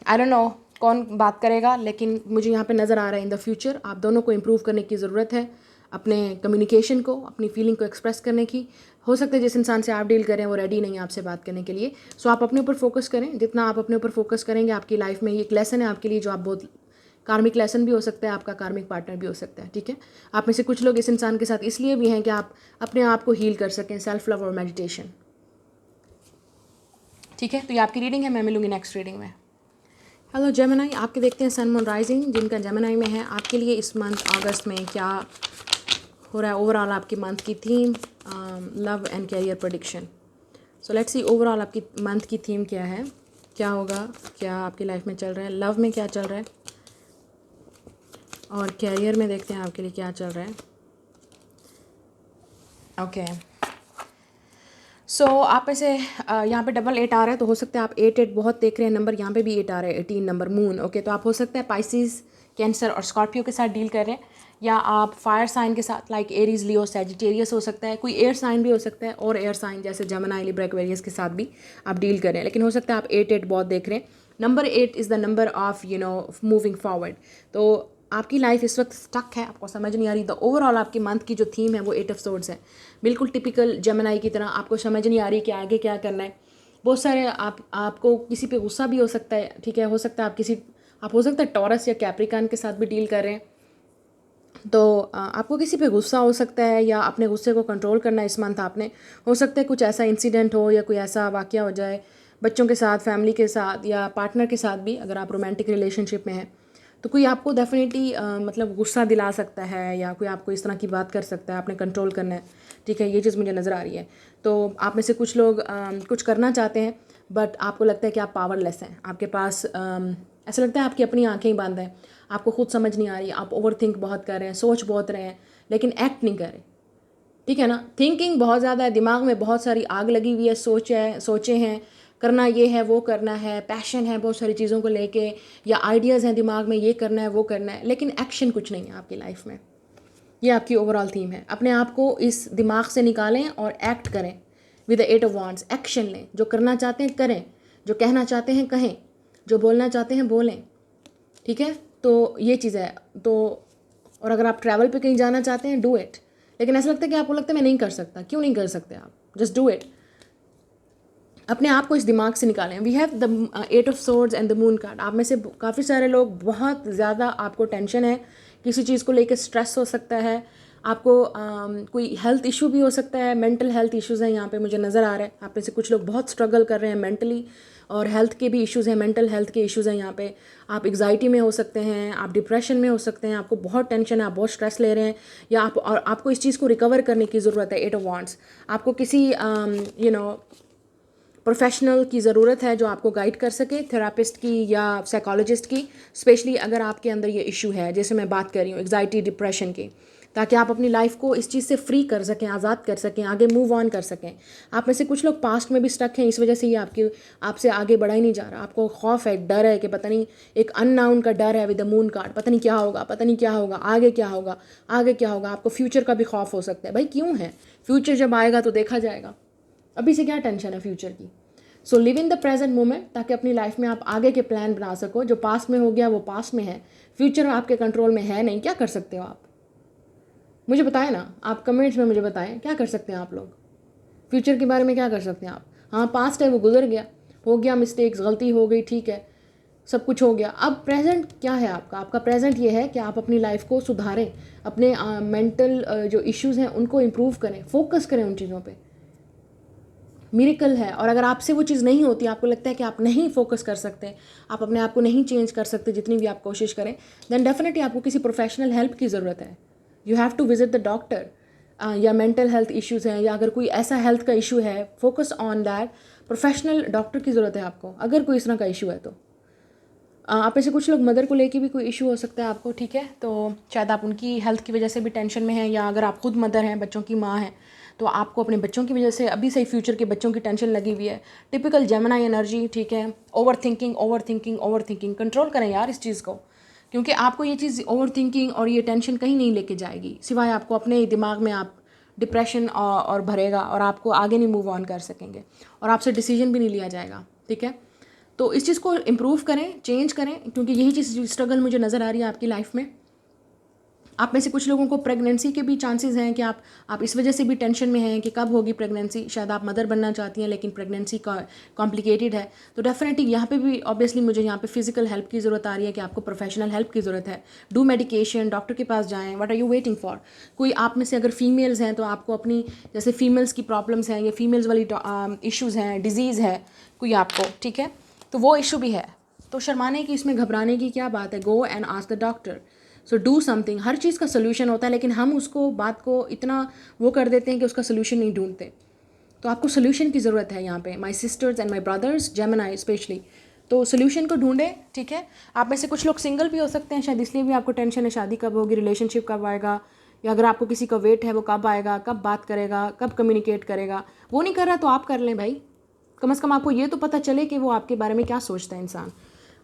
आई डोंट नो कौन बात करेगा, लेकिन मुझे यहाँ पे नज़र आ रहा है इन द फ्यूचर आप दोनों को इम्प्रूव करने की ज़रूरत है, अपने कम्युनिकेशन को, अपनी फीलिंग को एक्सप्रेस करने की। हो सकता है जिस इंसान से आप डील करें वो रेडी नहीं है आपसे बात करने के लिए। सो आप अपने ऊपर फोकस करें, जितना आप अपने ऊपर फोकस करेंगे आपकी लाइफ में ये एक लेसन है आपके लिए, जो आप बहुत कार्मिक लेसन भी हो सकता है, आपका कार्मिक पार्टनर भी हो सकता है। ठीक है, आप में से कुछ लोग इस इंसान के साथ इसलिए भी हैं कि आप अपने आप को हील कर सकें, सेल्फ लव और मेडिटेशन। ठीक है, तो ये आपकी रीडिंग है, मैं मिलूंगी नेक्स्ट रीडिंग में। हेलो जेमिनी, आपके देखते हैं सन मून राइजिंग, जिनका जेमिनी में है, आपके लिए इस मंथ अगस्त में क्या हो रहा है। ओवरऑल आपकी मंथ की theme, love and career prediction. So let's see overall आपकी मंथ की थीम क्या है, क्या होगा, क्या आपकी लाइफ में चल रहा है, लव में क्या चल रहा है, और कैरियर में देखते हैं आपके लिए क्या चल रहा है। ओके, सो आप में से यहाँ पे 888 आ रहा है, तो हो सकता है आप 88 बहुत देख रहे हैं नंबर, यहाँ पे भी 8 आ रहा है, 18 नंबर मून। ओके, तो आप हो सकता है पाइसिस, कैंसर और स्कॉर्पियो के साथ डील कर रहे हैं, या आप फायर साइन के साथ लाइक एरीज, लियो, सैजिटेरियस हो सकता है, कोई एयर साइन भी हो सकता है, और एयर साइन जैसे जेमिनी, लिब्रा, एक्वेरियस के साथ भी आप डील कर रहे हैं। लेकिन हो सकता है आप 88 बहुत देख रहे हैं। Number 8 is the number of moving forward. तो आपकी लाइफ इस वक्त स्टक है, आपको समझ नहीं आ रही। द ओवरऑल आपकी मंथ की जो थीम है वो 8 ऑफ सोर्ड्स है, बिल्कुल टिपिकल जेमिनी की तरह। आपको समझ नहीं आ रही कि आगे क्या करना है। बहुत सारे आपको किसी पे गुस्सा भी हो सकता है, ठीक है, हो सकता है आप हो सकता है टॉरस या कैप्रिकॉन के साथ भी डील कर रहे हैं, तो आपको किसी पे गुस्सा हो सकता है, या अपने गुस्से को कंट्रोल करना इस मंथ आपने। हो सकता है कुछ ऐसा इंसिडेंट हो या कोई ऐसा वाक़या हो जाए बच्चों के साथ, फैमिली के साथ, या पार्टनर के साथ भी, अगर आप रोमांटिक रिलेशनशिप में हैं तो कोई आपको डेफिनेटली मतलब गुस्सा दिला सकता है, या कोई आपको इस तरह की बात कर सकता है, आपने कंट्रोल करना है। ठीक है, ये चीज़ मुझे नज़र आ रही है। तो आप में से कुछ लोग कुछ करना चाहते हैं, बट आपको लगता है कि आप पावरलेस हैं, आपके पास ऐसा लगता है आपकी अपनी आंखें ही बंद हैं, आपको खुद समझ नहीं आ रही, आप ओवर थिंक बहुत कर रहे हैं, सोच बहुत रहे हैं, लेकिन एक्ट नहीं कर रहे। ठीक है ना, थिंकिंग बहुत ज़्यादा है, दिमाग में बहुत सारी आग लगी हुई है, सोचे हैं, करना ये है, वो करना है, पैशन है बहुत सारी चीज़ों को लेके, या आइडियाज़ हैं दिमाग में, ये करना है, वो करना है, लेकिन एक्शन कुछ नहीं है आपकी लाइफ में। ये आपकी ओवरऑल थीम है। अपने आप को इस दिमाग से निकालें और एक्ट करें with the 8 of wands. Action लें, जो करना चाहते हैं करें, जो कहना चाहते हैं कहें, जो बोलना चाहते हैं बोलें। ठीक है, तो ये चीज़ है। तो और अगर आप ट्रैवल पे कहीं जाना चाहते हैं, डू इट। लेकिन ऐसा लगता है कि आपको लगता है मैं नहीं कर सकता, क्यों नहीं कर सकते आप, जस्ट डू इट। अपने आप को इस दिमाग से निकालें। We have the 8 of swords and the moon card. आप में से काफ़ी सारे लोग, बहुत ज़्यादा आपको टेंशन है, किसी चीज़ को लेकर स्ट्रेस हो सकता है, आपको कोई हेल्थ इशू भी हो सकता है, मेंटल हेल्थ इश्यूज़ हैं यहाँ पे मुझे नज़र आ रहा है। आप में से कुछ लोग बहुत स्ट्रगल कर रहे हैं मेंटली, और हेल्थ के भी इश्यूज़ हैं, मेंटल हेल्थ के इश्यूज़ हैं यहाँ पे। आप एग्जाइटी में हो सकते हैं, आप डिप्रेशन में हो सकते हैं, आपको बहुत टेंशन है, आप बहुत स्ट्रेस ले रहे हैं, या आपको इस चीज़ को रिकवर करने की ज़रूरत है। 8 ऑफ वांड्स, आपको किसी प्रोफेशनल की ज़रूरत है जो आपको गाइड कर सके, थेरापिस्ट की या साइकोलॉजिस्ट की, स्पेशली अगर आपके अंदर ये इशू है जैसे मैं बात कर रही हूँ एग्जाइटी डिप्रेशन की, ताकि आप अपनी लाइफ को इस चीज़ से फ्री कर सकें, आज़ाद कर सकें, आगे मूव ऑन कर सकें। आप में से कुछ लोग पास्ट में भी स्टक हैं, इस वजह से ये आपसे आगे बढ़ा ही नहीं जा रहा। आपको खौफ है, डर है कि पता नहीं, एक अननाउन का डर है विद द मून कार्ड, पता नहीं क्या होगा, पता नहीं क्या होगा, आगे क्या होगा, आगे क्या होगा। आपको फ्यूचर का भी खौफ हो सकता है। भाई क्यों है? फ्यूचर जब आएगा तो देखा जाएगा, अभी से क्या टेंशन है फ्यूचर की। So live in the present moment, ताकि अपनी लाइफ में आप आगे के प्लान बना सको। जो पास्ट में हो गया वो पास्ट में है, फ्यूचर आपके कंट्रोल में है नहीं। क्या कर सकते हो आप? मुझे बताएं ना, आप कमेंट्स में मुझे बताएं क्या कर सकते हैं आप लोग, फ्यूचर के बारे में क्या कर सकते हैं आप। हाँ, पास्ट है वो गुजर गया, हो गया, मिस्टेक्स, गलती हो गई, ठीक है, सब कुछ हो गया। अब प्रेजेंट क्या है आपका? आपका प्रेजेंट ये है कि आप अपनी लाइफ को सुधारें, अपने मेंटल जो इश्यूज़ हैं उनको इम्प्रूव करें, फोकस करें उन चीज़ों पर। मिरेकल है। और अगर आपसे वो चीज़ नहीं होती, आपको लगता है कि आप नहीं फोकस कर सकते, आप अपने आप को नहीं चेंज कर सकते जितनी भी आप कोशिश करें, देन डेफिनेटली आपको किसी प्रोफेशनल हेल्प की ज़रूरत है। You have to visit the doctor. या मेंटल हेल्थ इश्यूज़ हैं, या अगर कोई ऐसा हेल्थ का इशू है, focus on that. Professional doctor की ज़रूरत है आपको अगर कोई इस तरह का इशू है तो। आप में से कुछ लोग मदर को लेके भी कोई इशू हो सकता है आपको, ठीक है, तो शायद आप उनकी हेल्थ की वजह से भी टेंशन में हैं, या अगर आप खुद मदर हैं, बच्चों की माँ हैं, तो आपको अपने बच्चों की वजह से अभी से ही फ्यूचर के बच्चों की टेंशन लगी हुई है। टिपिकल जेमिनी एनर्जी, ठीक है। Over thinking, over thinking, over thinking. Control करें यार इस चीज़ को, क्योंकि आपको ये चीज़ ओवर थिंकिंग और ये टेंशन कहीं नहीं लेके जाएगी, सिवाय आपको अपने दिमाग में आप डिप्रेशन और भरेगा, और आपको आगे नहीं मूव ऑन कर सकेंगे, और आपसे डिसीजन भी नहीं लिया जाएगा, ठीक है। तो इस चीज़ को इम्प्रूव करें, चेंज करें, क्योंकि यही चीज़ स्ट्रगल मुझे नज़र आ रही है आपकी लाइफ में। आप में से कुछ लोगों को प्रेगनेंसी के भी चांसेस हैं कि आप इस वजह से भी टेंशन में हैं कि कब होगी प्रेगनेंसी। शायद आप मदर बनना चाहती हैं लेकिन प्रेगनेंसी का कॉम्प्लिकेटेड है, तो डेफिनेटली यहाँ पे भी ऑब्वियसली मुझे यहाँ पे फिजिकल हेल्प की ज़रूरत आ रही है कि आपको प्रोफेशनल हेल्प की ज़रूरत है। डू मेडिकेशन, डॉक्टर के पास जाएँ, what are you waiting for. कोई आप में से अगर फीमेल्स हैं तो आपको अपनी, जैसे फीमेल्स की प्रॉब्लम्स हैं या फीमेल्स वाली इशूज़ हैं, डिजीज़ है कोई आपको, ठीक है, तो वो इशू भी है। तो शर्माने की, इसमें घबराने की क्या बात है। Go and ask the doctor. So do something. हर चीज़ का सोल्यूशन होता है, लेकिन हम उसको, बात को इतना वो कर देते हैं कि उसका सोल्यूशन नहीं ढूंढते। तो आपको सोल्यूशन की ज़रूरत है यहाँ पे, my sister's and my brothers, Gemini specially. तो सोल्यूशन को ढूंढें, ठीक है। आप में से कुछ लोग सिंगल भी हो सकते हैं, शायद इसलिए भी आपको टेंशन है शादी कब होगी, रिलेशनशिप कब आएगा, या अगर आपको किसी का वेट है वो कब आएगा, कब बात करेगा, कब कम्युनिकेट करेगा। वो नहीं कर रहा तो आप कर लें भाई, कम से कम आपको ये तो पता चले कि वो आपके बारे में क्या सोचता है इंसान,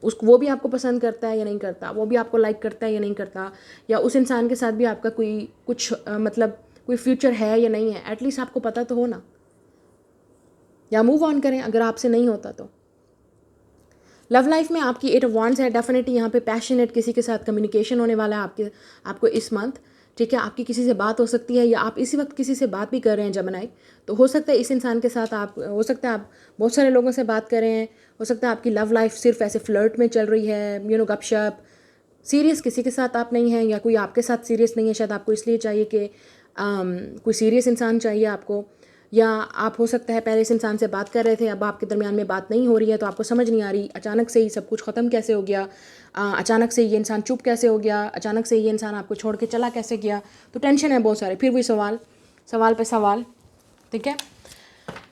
उसको, वो भी आपको पसंद करता है या नहीं करता, वो भी आपको लाइक करता है या नहीं करता, या उस इंसान के साथ भी आपका मतलब कोई फ्यूचर है या नहीं है। एटलीस्ट आपको पता तो हो ना। या मूव ऑन करें अगर आपसे नहीं होता तो। लव लाइफ में आपकी 8 ऑफ वांड्स है, डेफिनेटली यहाँ पे पैशनेट किसी के साथ कम्युनिकेशन होने वाला है आपको इस मंथ, ठीक है। आपकी किसी से बात हो सकती है, या आप इसी वक्त किसी से बात भी कर रहे हैं जेमिनी, तो हो सकता है इस इंसान के साथ आप, हो सकता है आप बहुत सारे लोगों से बात कर रहे हैं, हो सकता है आपकी लव लाइफ सिर्फ ऐसे फ्लर्ट में चल रही है, गपशप। सीरियस किसी के साथ आप नहीं हैं, या कोई आपके साथ सीरियस नहीं है। शायद आपको इसलिए चाहिए कि कोई सीरियस इंसान चाहिए आपको, या आप हो सकता है पहले इस इंसान से बात कर रहे थे, अब आपके दरमियान में बात नहीं हो रही है, तो आपको समझ नहीं आ रही अचानक से ही सब कुछ ख़त्म कैसे हो गया, अचानक से ये इंसान चुप कैसे हो गया, अचानक से ये इंसान आपको छोड़ के चला कैसे गया। तो टेंशन है बहुत सारे, फिर भी सवाल पे सवाल, ठीक है।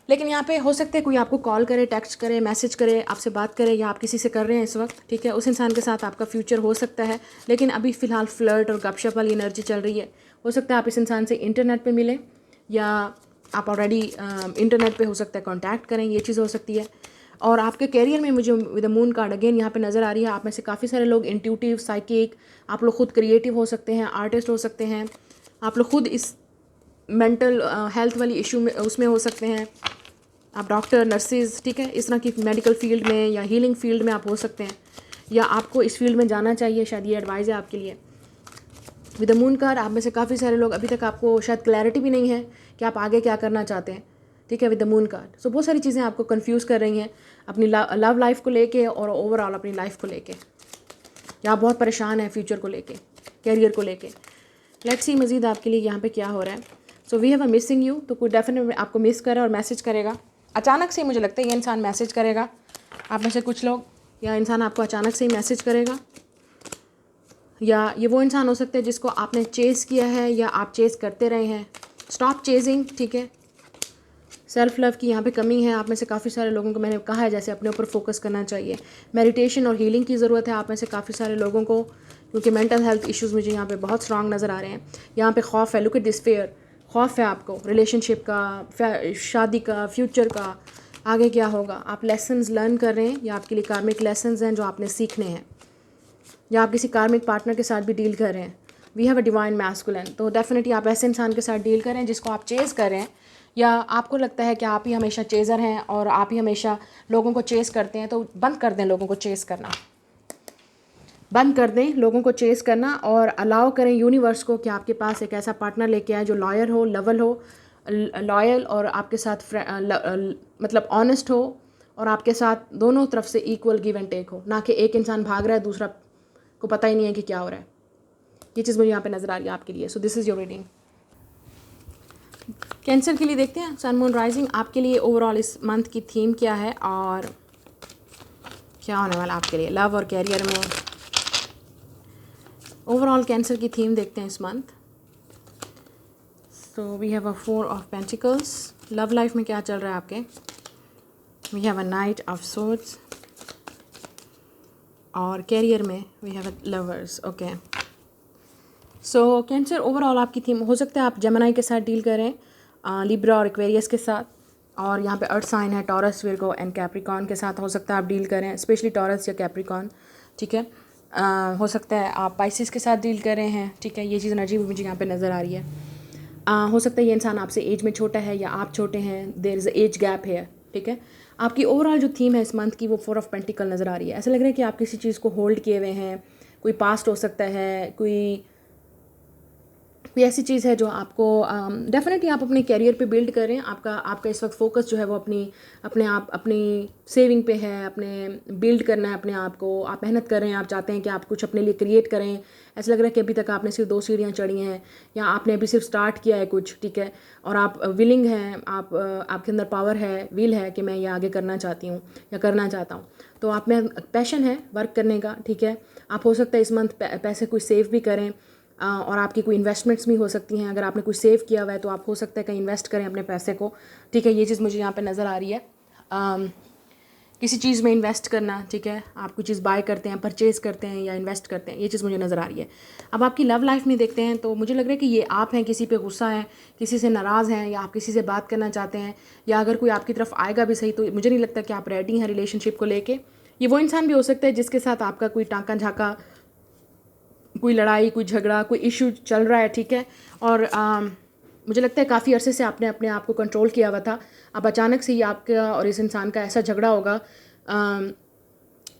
लेकिन यहाँ पे हो सकता है कोई आपको कॉल करे, टेक्स्ट करे, मैसेज करे, आपसे बात करे, या आप किसी से कर रहे हैं इस वक्त, ठीक है। उस इंसान के साथ आपका फ्यूचर हो सकता है, लेकिन अभी फ़िलहाल फ्लर्ट और गपशप वाली एनर्जी चल रही है। हो सकता है आप इस इंसान से इंटरनेट पे मिलें, या आप ऑलरेडी इंटरनेट पे हो सकता है कांटेक्ट करें, ये चीज़ हो सकती है। और आपके कैरियर में मुझे with the moon card again यहाँ पे नज़र आ रही है, आप में से काफ़ी सारे लोग इंट्यूटिव, साइकिक, आप लोग खुद क्रिएटिव हो सकते हैं, आर्टिस्ट हो सकते हैं, आप लोग खुद इस मेंटल हेल्थ वाली इशू में उसमें हो सकते हैं, आप डॉक्टर, नर्सेज, ठीक है, इस तरह की मेडिकल फील्ड में या हीलिंग फील्ड में आप हो सकते हैं, या आपको इस फील्ड में जाना चाहिए, शायद ये एडवाइस है आपके लिए। विद द मून कार्ड आप में से काफ़ी सारे लोग, अभी तक आपको शायद क्लैरिटी भी नहीं है कि आप आगे क्या करना चाहते हैं, ठीक है, विद द मून कार्ड। सो बहुत सारी चीज़ें आपको कंफ्यूज कर रही हैं अपनी लव लाइफ को लेके और ओवरऑल अपनी लाइफ को लेके, या आप बहुत परेशान हैं फ्यूचर को लेके, कैरियर को लेके। लेट्स सी मज़ीद आपके लिए यहाँ पे क्या हो रहा है। So we have a missing you, तो कोई डेफिनेटली आपको मिस करे और मैसेज करेगा अचानक से। मुझे लगता है ये इंसान मैसेज करेगा, आप में से कुछ लोग, या इंसान आपको अचानक से ही मैसेज करेगा, या ये वो इंसान हो सकता है जिसको आपने चेज़ किया है या आप चेज़ करते रहे हैं। स्टॉप चेजिंग, ठीक है। सेल्फ लव की यहाँ पे कमी है आप में से काफ़ी सारे लोगों को। मैंने कहा है जैसे अपने ऊपर फोकस करना चाहिए। मेडिटेशन और हीलिंग की ज़रूरत है आप में से काफ़ी सारे लोगों को, क्योंकि मेंटल हेल्थ इश्यूज़ मुझे यहाँ पे बहुत स्ट्रांग नज़र आ रहे हैं। यहाँ पे खौफ है, लुक एट दिस फेयर, खौफ है आपको रिलेशनशिप का, शादी का, फ्यूचर का, आगे क्या होगा। आप लेसन्स लर्न कर रहे हैं, या आपके लिए कार्मिक लेसन्स हैं जो आपने सीखने हैं, या आप किसी कार्मिक पार्टनर के साथ भी डील कर रहे हैं। We have a divine masculine, तो डेफिनेटली आप ऐसे इंसान के साथ डील करें जिसको आप चेज़ कर रहे हैं, या आपको लगता है कि आप ही हमेशा चेज़र हैं और आप ही हमेशा लोगों को चेज़ करते हैं, तो बंद कर दें लोगों को चेज़ करना, बंद कर दें लोगों को चेज़ करना, और अलाउ करें यूनिवर्स को कि आपके पास एक ऐसा पार्टनर लेके आए जो लॉयल हो, लॉयल और आपके साथ मतलब ऑनेस्ट हो, और आपके साथ दोनों तरफ से इक्वल गिव एंड टेक हो, ना कि एक इंसान भाग रहा है दूसरा को पता ही नहीं है कि क्या हो रहा है। ये चीज़ मुझे यहाँ पे नज़र आ रही है आपके लिए। So this is your reading. Cancer के लिए देखते हैं सन मून राइजिंग आपके लिए ओवरऑल इस मंथ की थीम क्या है और क्या होने वाला आपके लिए लव और कैरियर में। ओवरऑल कैंसर की थीम देखते हैं इस month. So we have a 4 of pentacles. Love life में क्या चल रहा है आपके। We have a knight of swords, और कैरियर में we have a lovers. Okay, so cancer overall आपकी थीम हो सकता है आप जेमिनी के साथ डील करें, लिब्रा और एक्वेरियस के साथ, और यहाँ पे अर्थ साइन है टॉरस, विर्गो एंड कैप्रिकॉन के साथ हो सकता है आप डील करें, स्पेशली टॉरस या कैप्रिकॉन, ठीक है। हो सकता है आप पाइसिस के साथ डील कर रहे हैं, ठीक है। ये चीज़ एनर्जी मुझे यहाँ पे नज़र आ रही है। हो सकता है ये इंसान आपसे एज में छोटा है या आप छोटे हैं, देयर इज़ एज गैप है, ठीक है। आपकी ओवरऑल जो थीम है इस मंथ की वो 4 ऑफ पेंटिकल नज़र आ रही है। ऐसा लग रहा है कि आप किसी चीज़ को होल्ड किए हुए हैं, कोई पास्ट हो सकता है, कोई ऐसी चीज़ है जो आपको डेफिनेटली आप अपने कैरियर पे बिल्ड कर रहे हैं। आपका इस वक्त फोकस जो है वो अपनी सेविंग पे है, अपने बिल्ड करना है अपने आप को। आप मेहनत कर रहे हैं, आप चाहते हैं कि आप कुछ अपने लिए क्रिएट करें। ऐसा लग रहा है कि अभी तक आपने सिर्फ 2 सीढ़ियाँ चढ़ी हैं, या आपने अभी सिर्फ स्टार्ट किया है कुछ, ठीक है। और आप विलिंग हैं, आपके अंदर पावर है, विल है कि मैं ये आगे करना चाहती हूँ या करना चाहता हूँ। तो आप में पैशन है वर्क करने का, ठीक है। आप हो सकता है इस मंथ पैसे कोई सेव भी करें, और आपकी कोई इन्वेस्टमेंट्स भी हो सकती हैं। अगर आपने कुछ सेव किया हुआ है तो आप हो सकता है कहीं इन्वेस्ट करें अपने पैसे को, ठीक है। ये चीज़ मुझे यहाँ पे नज़र आ रही है। किसी चीज़ में इन्वेस्ट करना, ठीक है। आप कोई चीज़ बाय करते हैं, परचेज़ करते हैं या इन्वेस्ट करते हैं, ये चीज़ मुझे नज़र आ रही है। अब आपकी लव लाइफ में देखते हैं तो मुझे लग रहा है कि ये आप हैं किसी पे गुस्सा हैं, किसी से नाराज़ हैं, या आप किसी से बात करना चाहते हैं, या अगर कोई आपकी तरफ आएगा भी सही तो मुझे नहीं लगता कि आप रेडी हैं रिलेशनशिप को लेके। ये वो इंसान भी हो सकता है जिसके साथ आपका कोई टाँका झाँका, कोई लड़ाई, कोई झगड़ा, कोई इशू चल रहा है, ठीक है। और मुझे लगता है काफ़ी अरसे से आपने अपने आप को कंट्रोल किया हुआ था। अब अचानक से ही आपका और इस इंसान का ऐसा झगड़ा होगा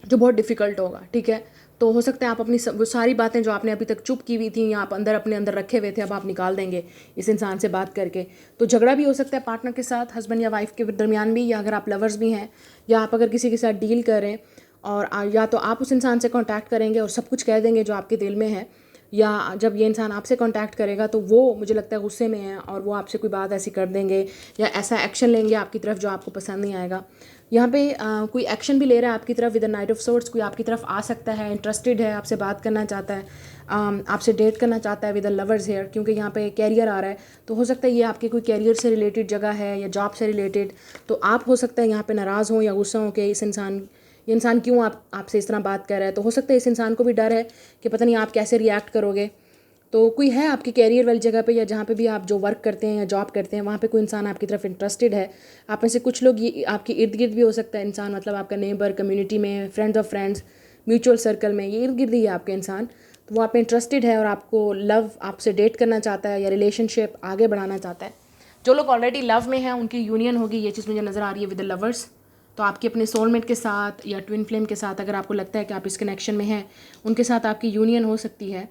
जो बहुत डिफ़िकल्ट होगा, ठीक है। तो हो सकता है आप अपनी वो सारी बातें जो आपने अभी तक चुप की हुई थी या आप अपने अंदर रखे हुए थे, अब आप निकाल देंगे इस इंसान से बात करके। तो झगड़ा भी हो सकता है पार्टनर के साथ, हस्बैंड या वाइफ के दरमियान भी, या अगर आप लवर्स भी हैं, या आप अगर किसी के साथ डील करें, और या तो आप उस इंसान से कांटेक्ट करेंगे और सब कुछ कह देंगे जो आपके दिल में है, या जब ये इंसान आपसे कांटेक्ट करेगा तो वो मुझे लगता है गुस्से में है और वो आपसे कोई बात ऐसी कर देंगे या ऐसा एक्शन लेंगे आपकी तरफ जो आपको पसंद नहीं आएगा। यहाँ पे कोई एक्शन भी ले रहा है आपकी तरफ with the night of swords. कोई आपकी तरफ आ सकता है, इंटरेस्टेड है, आपसे बात करना चाहता है, आपसे डेट करना चाहता है विद द लवर्स हेयर, क्योंकि यहाँ पे कैरियर आ रहा है। तो हो सकता है ये आपके कोई कैरियर से रिलेटेड जगह है या जॉब से रिलेटेड। तो आप हो सकता है यहाँ पे नाराज़ हों या गुस्सा हो कि ये इंसान क्यों आपसे इस तरह बात कर रहा है। तो हो सकता है इस इंसान को भी डर है कि पता नहीं आप कैसे रिएक्ट करोगे। तो कोई है आपकी कैरियर वाली जगह पे या जहाँ पे भी आप जो वर्क करते हैं या जॉब करते हैं वहाँ पे कोई इंसान आपकी तरफ इंटरेस्टेड है। आप में से कुछ लोग ये आपके इर्द गिर्द भी हो सकता है इंसान, मतलब आपका नेबर, कम्युनिटी में, friends of friends, mutual circle में, ये इर्द गिर्द ही है आपके इंसान। तो वो आप पे इंटरेस्टेड है और आपसे डेट करना चाहता है या रिलेशनशिप आगे बढ़ाना चाहता है। जो लोग ऑलरेडी लव में हैं उनकी यूनियन होगी, ये चीज़ मुझे नज़र आ रही है विद द लवर्स। तो आपके अपने सोलमेट के साथ या ट्विन फ्लेम के साथ अगर आपको लगता है कि आप इस कनेक्शन में हैं, उनके साथ आपकी यूनियन हो सकती है।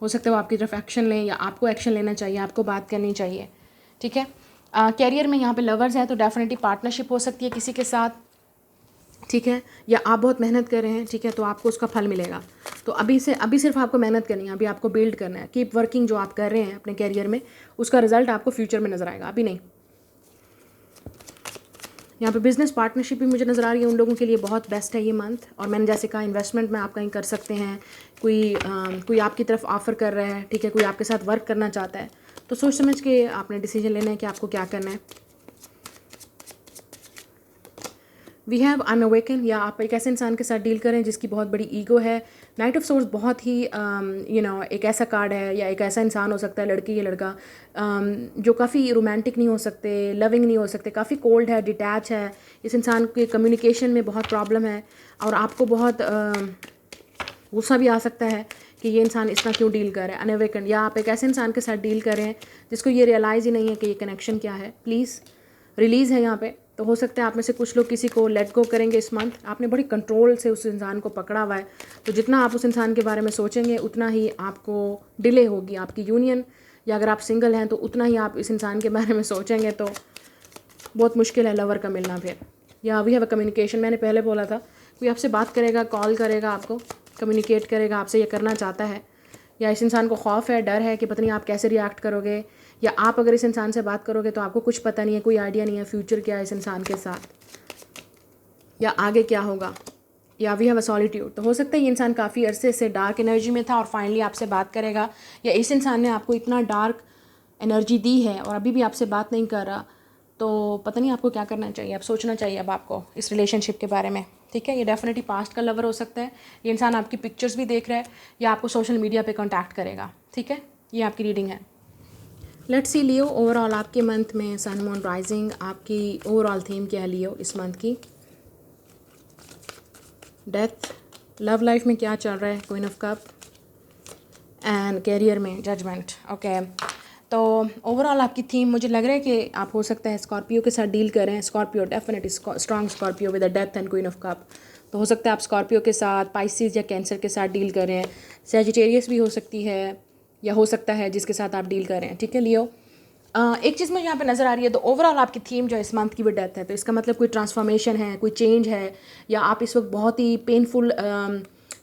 हो सकता है वो आपकी तरफ एक्शन लें या आपको एक्शन लेना चाहिए, आपको बात करनी चाहिए, ठीक है। कैरियर में यहाँ पे लवर्स हैं तो डेफिनेटली पार्टनरशिप हो सकती है किसी के साथ, ठीक है। या आप बहुत मेहनत कर रहे हैं, ठीक है, तो आपको उसका फल मिलेगा। तो अभी सिर्फ आपको मेहनत करनी है, अभी आपको बिल्ड करना है। कीप वर्किंग, जो आप कर रहे हैं अपने कैरियर में उसका रिजल्ट आपको फ्यूचर में नज़र आएगा, अभी नहीं। यहाँ पे बिज़नेस पार्टनरशिप भी मुझे नज़र आ रही है, उन लोगों के लिए बहुत बेस्ट है ये मंथ। और मैंने जैसे कहा इन्वेस्टमेंट में आप कहीं कर सकते हैं, कोई आपकी तरफ ऑफ़र कर रहा है, ठीक है, कोई आपके साथ वर्क करना चाहता है, तो सोच समझ के आपने डिसीजन लेना है कि आपको क्या करना है। वी हैव अनअवेकन, या आप एक ऐसे इंसान के साथ डील करें जिसकी बहुत बड़ी ईगो है। नाइट ऑफ सोर्स बहुत ही एक ऐसा कार्ड है, या एक ऐसा इंसान हो सकता है, लड़की या लड़का, जो काफ़ी रोमांटिक नहीं हो सकते, लविंग नहीं हो सकते, काफ़ी कोल्ड है, डिटैच है। इस इंसान के कम्युनिकेशन में बहुत प्रॉब्लम है, और आपको बहुत गुस्सा भी आ सकता है कि ये इंसान इतना क्यों डील कर रहा है। अनअवेकन, या आप एक ऐसे इंसान के साथ डील कर रहे हैं जिसको ये रियलाइज़ ही नहीं है कि ये कनेक्शन क्या है। प्लीज़ रिलीज़ है यहाँ पे। तो हो सकता है आप में से कुछ लोग किसी को लेट गो करेंगे इस मंथ। आपने बड़ी कंट्रोल से उस इंसान को पकड़ा हुआ है, तो जितना आप उस इंसान के बारे में सोचेंगे उतना ही आपको डिले होगी आपकी यूनियन। या अगर आप सिंगल हैं तो उतना ही आप इस इंसान के बारे में सोचेंगे, तो बहुत मुश्किल है लवर का मिलना फिर। या वी हैव अ कम्युनिकेशन, मैंने पहले बोला था, कोई आपसे बात करेगा, कॉल करेगा, आपको कम्युनिकेट करेगा, आपसे ये करना चाहता है, या इस इंसान को खौफ है, डर है कि पता नहीं आप कैसे रिएक्ट करोगे, या आप अगर इस इंसान से बात करोगे तो आपको कुछ पता नहीं है, कोई आइडिया नहीं है फ्यूचर क्या है इस इंसान के साथ, या आगे क्या होगा। या वी हैव अ सॉलिट्यूड, तो हो सकता है ये इंसान काफ़ी अरसे से डार्क एनर्जी में था और फाइनली आपसे बात करेगा, या इस इंसान ने आपको इतना डार्क एनर्जी दी है और अभी भी आपसे बात नहीं कर रहा, तो पता नहीं आपको क्या करना चाहिए। अब सोचना चाहिए अब आपको इस रिलेशनशिप के बारे में, ठीक है। ये डेफिनेटली पास्ट का लवर हो सकता है, ये इंसान आपकी पिक्चर्स भी देख रहा है, या आपको सोशल मीडिया पे कांटेक्ट करेगा, ठीक है। ये आपकी रीडिंग है। लेट्स सी लियो, ओवरऑल आपके मंथ में सन मून राइजिंग, आपकी ओवरऑल थीम क्या है लियो इस मंथ की। डेथ, लव लाइफ में क्या चल रहा है, queen of cup, and career में जजमेंट। ओके, तो ओवरऑल आपकी थीम मुझे लग रहा है कि आप हो सकता है स्कॉर्पियो के साथ डील करें। Scorpio definitely strong Scorpio with the death and queen of cup, तो हो सकता है आप स्कॉर्पियो के साथ, पाइसिस या कैंसर के साथ डील कर रहे हैं। सेजिटेरियस भी हो सकती है, या हो सकता है जिसके साथ आप डील कर रहे हैं, ठीक है लियो। एक चीज़ मुझे यहाँ पे नज़र आ रही है, तो ओवरऑल आपकी थीम जो इस मंथ की वो डेथ है, तो इसका मतलब कोई ट्रांसफॉर्मेशन है, कोई चेंज है, या आप इस वक्त बहुत ही पेनफुल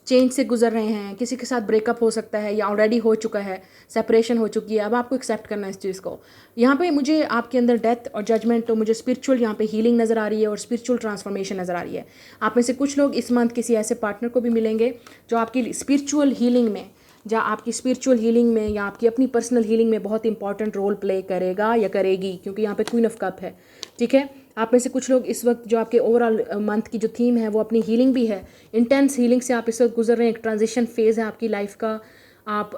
चेंज से गुजर रहे हैं। किसी के साथ ब्रेकअप हो सकता है, या ऑलरेडी हो चुका है, सेपरेशन हो चुकी है, अब आपको एक्सेप्ट करना है इस चीज़ को। यहाँ पे मुझे आपके अंदर डेथ और जजमेंट, तो मुझे स्पिरिचुअल यहाँ पे हीलिंग नज़र आ रही है और स्पिरिचुअल ट्रांसफॉर्मेशन नज़र आ रही है। आप में से कुछ लोग इस मंथ किसी ऐसे पार्टनर को भी मिलेंगे जो आपकी स्पिरिचुअल हीलिंग में, या आपकी अपनी पर्सनल हीलिंग में बहुत इंपॉर्टेंट रोल प्ले करेगा या करेगी, क्योंकि यहाँ पे क्वीन ऑफ कप है, ठीक है। आप में से कुछ लोग इस वक्त जो आपके ओवरऑल मंथ की जो थीम है वो अपनी हीलिंग भी है, इंटेंस हीलिंग से आप इस वक्त गुजर रहे हैं, एक ट्रांजिशन फेज़ है आपकी लाइफ का। आप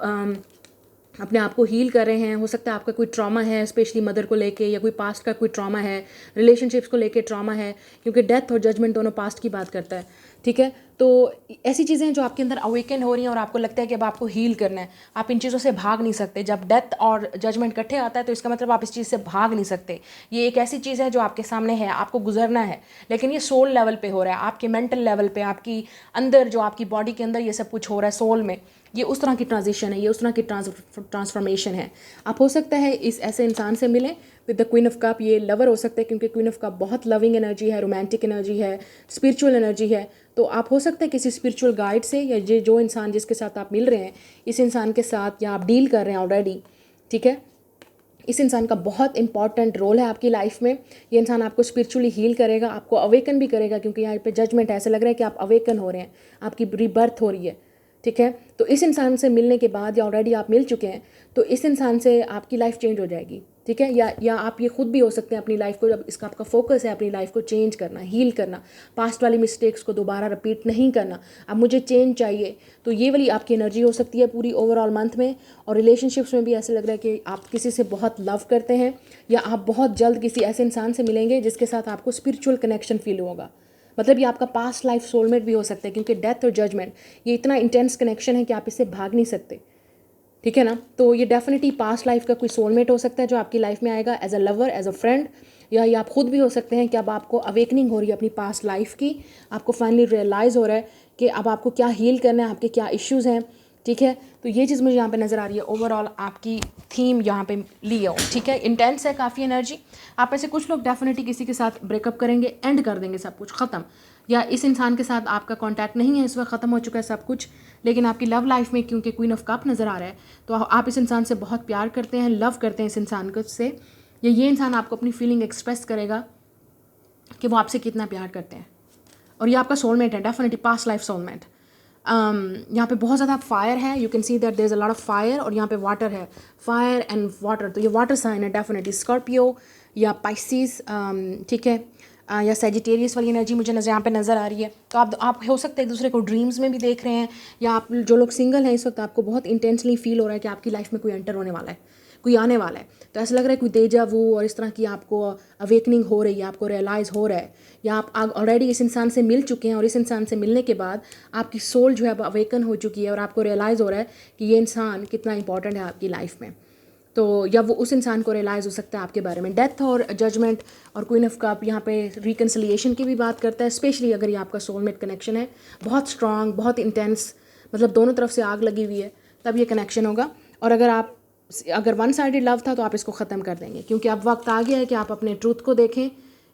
अपने आप को हील कर रहे हैं। हो सकता है आपका कोई ट्रॉमा है, स्पेशली मदर को लेके, या कोई पास्ट का कोई ट्रॉमा है, रिलेशनशिप्स को लेके ट्रॉमा है, क्योंकि डेथ और जजमेंट दोनों पास्ट की बात करता है, ठीक है। तो ऐसी चीज़ें हैं जो आपके अंदर अवेकन हो रही हैं और आपको लगता है कि अब आपको हील करना है। आप इन चीज़ों से भाग नहीं सकते। जब डेथ और जजमेंट इकट्ठे आता है तो इसका मतलब आप इस चीज़ से भाग नहीं सकते। ये एक ऐसी चीज़ है जो आपके सामने है, आपको गुजरना है, लेकिन ये सोल लेवल पे हो रहा है, आपके मेंटल लेवल पे, आपकी अंदर जो आपकी बॉडी के अंदर ये सब कुछ हो रहा है सोल में। ये उस तरह की ट्रांजिशन है, ये उस तरह की ट्रांसफॉर्मेशन है। आप हो सकता है इस ऐसे इंसान से मिलें with the queen of cup. ये लवर हो सकता है, क्योंकि क्वीन ऑफ कप बहुत लविंग एनर्जी है, रोमांटिक एनर्जी है, स्पिरिचुअल एनर्जी है। तो आप हो सकते हैं किसी स्पिरिचुअल गाइड से, या जो इंसान जिसके साथ आप मिल रहे हैं, इस इंसान के साथ, या आप डील कर रहे हैं ऑलरेडी, ठीक है, इस इंसान का बहुत इंपॉर्टेंट रोल है आपकी लाइफ में। ये इंसान आपको स्पिरिचुअली हील करेगा, आपको अवेकन भी करेगा, क्योंकि यहाँ पे जजमेंट ऐसा लग रहा है कि आप अवेकन हो रहे हैं, आपकी रीबर्थ हो रही है, ठीक है। तो इस इंसान से मिलने के बाद, या ऑलरेडी आप मिल चुके हैं, तो इस इंसान से आपकी लाइफ चेंज हो जाएगी, ठीक है। या आप ये खुद भी हो सकते हैं अपनी लाइफ को, जब इसका आपका फोकस है अपनी लाइफ को चेंज करना, हील करना, पास्ट वाली मिस्टेक्स को दोबारा रिपीट नहीं करना, अब मुझे चेंज चाहिए, तो ये वाली आपकी एनर्जी हो सकती है पूरी ओवरऑल मंथ में। और रिलेशनशिप्स में भी ऐसा लग रहा है कि आप किसी से बहुत लव करते हैं, या आप बहुत जल्द किसी ऐसे इंसान से मिलेंगे जिसके साथ आपको स्पिरिचुअल कनेक्शन फील होगा। मतलब ये आपका पास्ट लाइफ सोलमेट भी हो सकता है, क्योंकि डेथ और जजमेंट ये इतना इंटेंस कनेक्शन है कि आप इससे भाग नहीं सकते, ठीक है ना। तो ये डेफिनेटली पास्ट लाइफ का कोई सोलमेट हो सकता है जो आपकी लाइफ में आएगा as a lover, as a friend, या ये आप खुद भी हो सकते हैं कि अब आपको अवेकनिंग हो रही है अपनी पास्ट लाइफ की, आपको फाइनली रियलाइज़ हो रहा है कि अब आपको क्या हील करना है, आपके क्या इश्यूज़ हैं, ठीक है। तो ये चीज़ मुझे यहाँ पे नज़र आ रही है। ओवरऑल आपकी थीम यहाँ पे लियो, ठीक है, इंटेंस है काफ़ी एनर्जी। आप में से कुछ लोग डेफिनेटली किसी के साथ ब्रेकअप करेंगे, एंड कर देंगे सब कुछ, ख़त्म, या इस इंसान के साथ आपका कांटेक्ट नहीं है, इस वक्त ख़त्म हो चुका है सब कुछ। लेकिन आपकी लव लाइफ में क्योंकि क्वीन ऑफ कप नज़र आ रहा है, तो आप इस इंसान से बहुत प्यार करते हैं, लव करते हैं इस इंसान को से, या ये इंसान आपको अपनी फीलिंग एक्सप्रेस करेगा कि वो आपसे कितना प्यार करते हैं। और ये आपका सोलमेट है, डेफिनेटली पास्ट लाइफ सोलमेट। यहाँ पे बहुत ज़्यादा फायर है, you can see that there is a lot of fire, और यहाँ पे वाटर है, फायर एंड वाटर, तो ये वाटर साइन है डेफिनेटली, स्कॉर्पियो या पाइसिस, ठीक है, या सेजिटेरियस वाली एनर्जी मुझे यहाँ पे नज़र आ रही है। तो आप हो सकता है एक दूसरे को ड्रीम्स में भी देख रहे हैं, या आप जो लोग सिंगल हैं इस वक्त आपको बहुत इंटेंसली फील हो रहा है कि आपकी लाइफ में कोई एंटर होने वाला है, कोई आने वाला है। तो ऐसा लग रहा है कोई देजा वो और इस तरह की आपको अवेकनिंग हो रही है, आपको रियलाइज़ हो रहा है, या आप ऑलरेडी इस इंसान से मिल चुके हैं और इस इंसान से मिलने के बाद आपकी सोल जो है अब अवेकन हो चुकी है और आपको रियलाइज़ हो रहा है कि ये इंसान कितना इंपॉर्टेंट है आपकी लाइफ में। तो या वो उस इंसान को रियलाइज़ हो सकता है आपके बारे में। डेथ और जजमेंट और क्वीन ऑफ कप यहाँ पे रिकन्सिलिएशन की भी बात करता है, स्पेशली अगर ये आपका सोलमेट कनेक्शन है, बहुत स्ट्रांग, बहुत इंटेंस, मतलब दोनों तरफ से आग लगी हुई है, तब ये कनेक्शन होगा। और अगर वन साइडेड लव था तो आप इसको ख़त्म कर देंगे, क्योंकि अब वक्त आ गया है कि आप अपने ट्रूथ को देखें,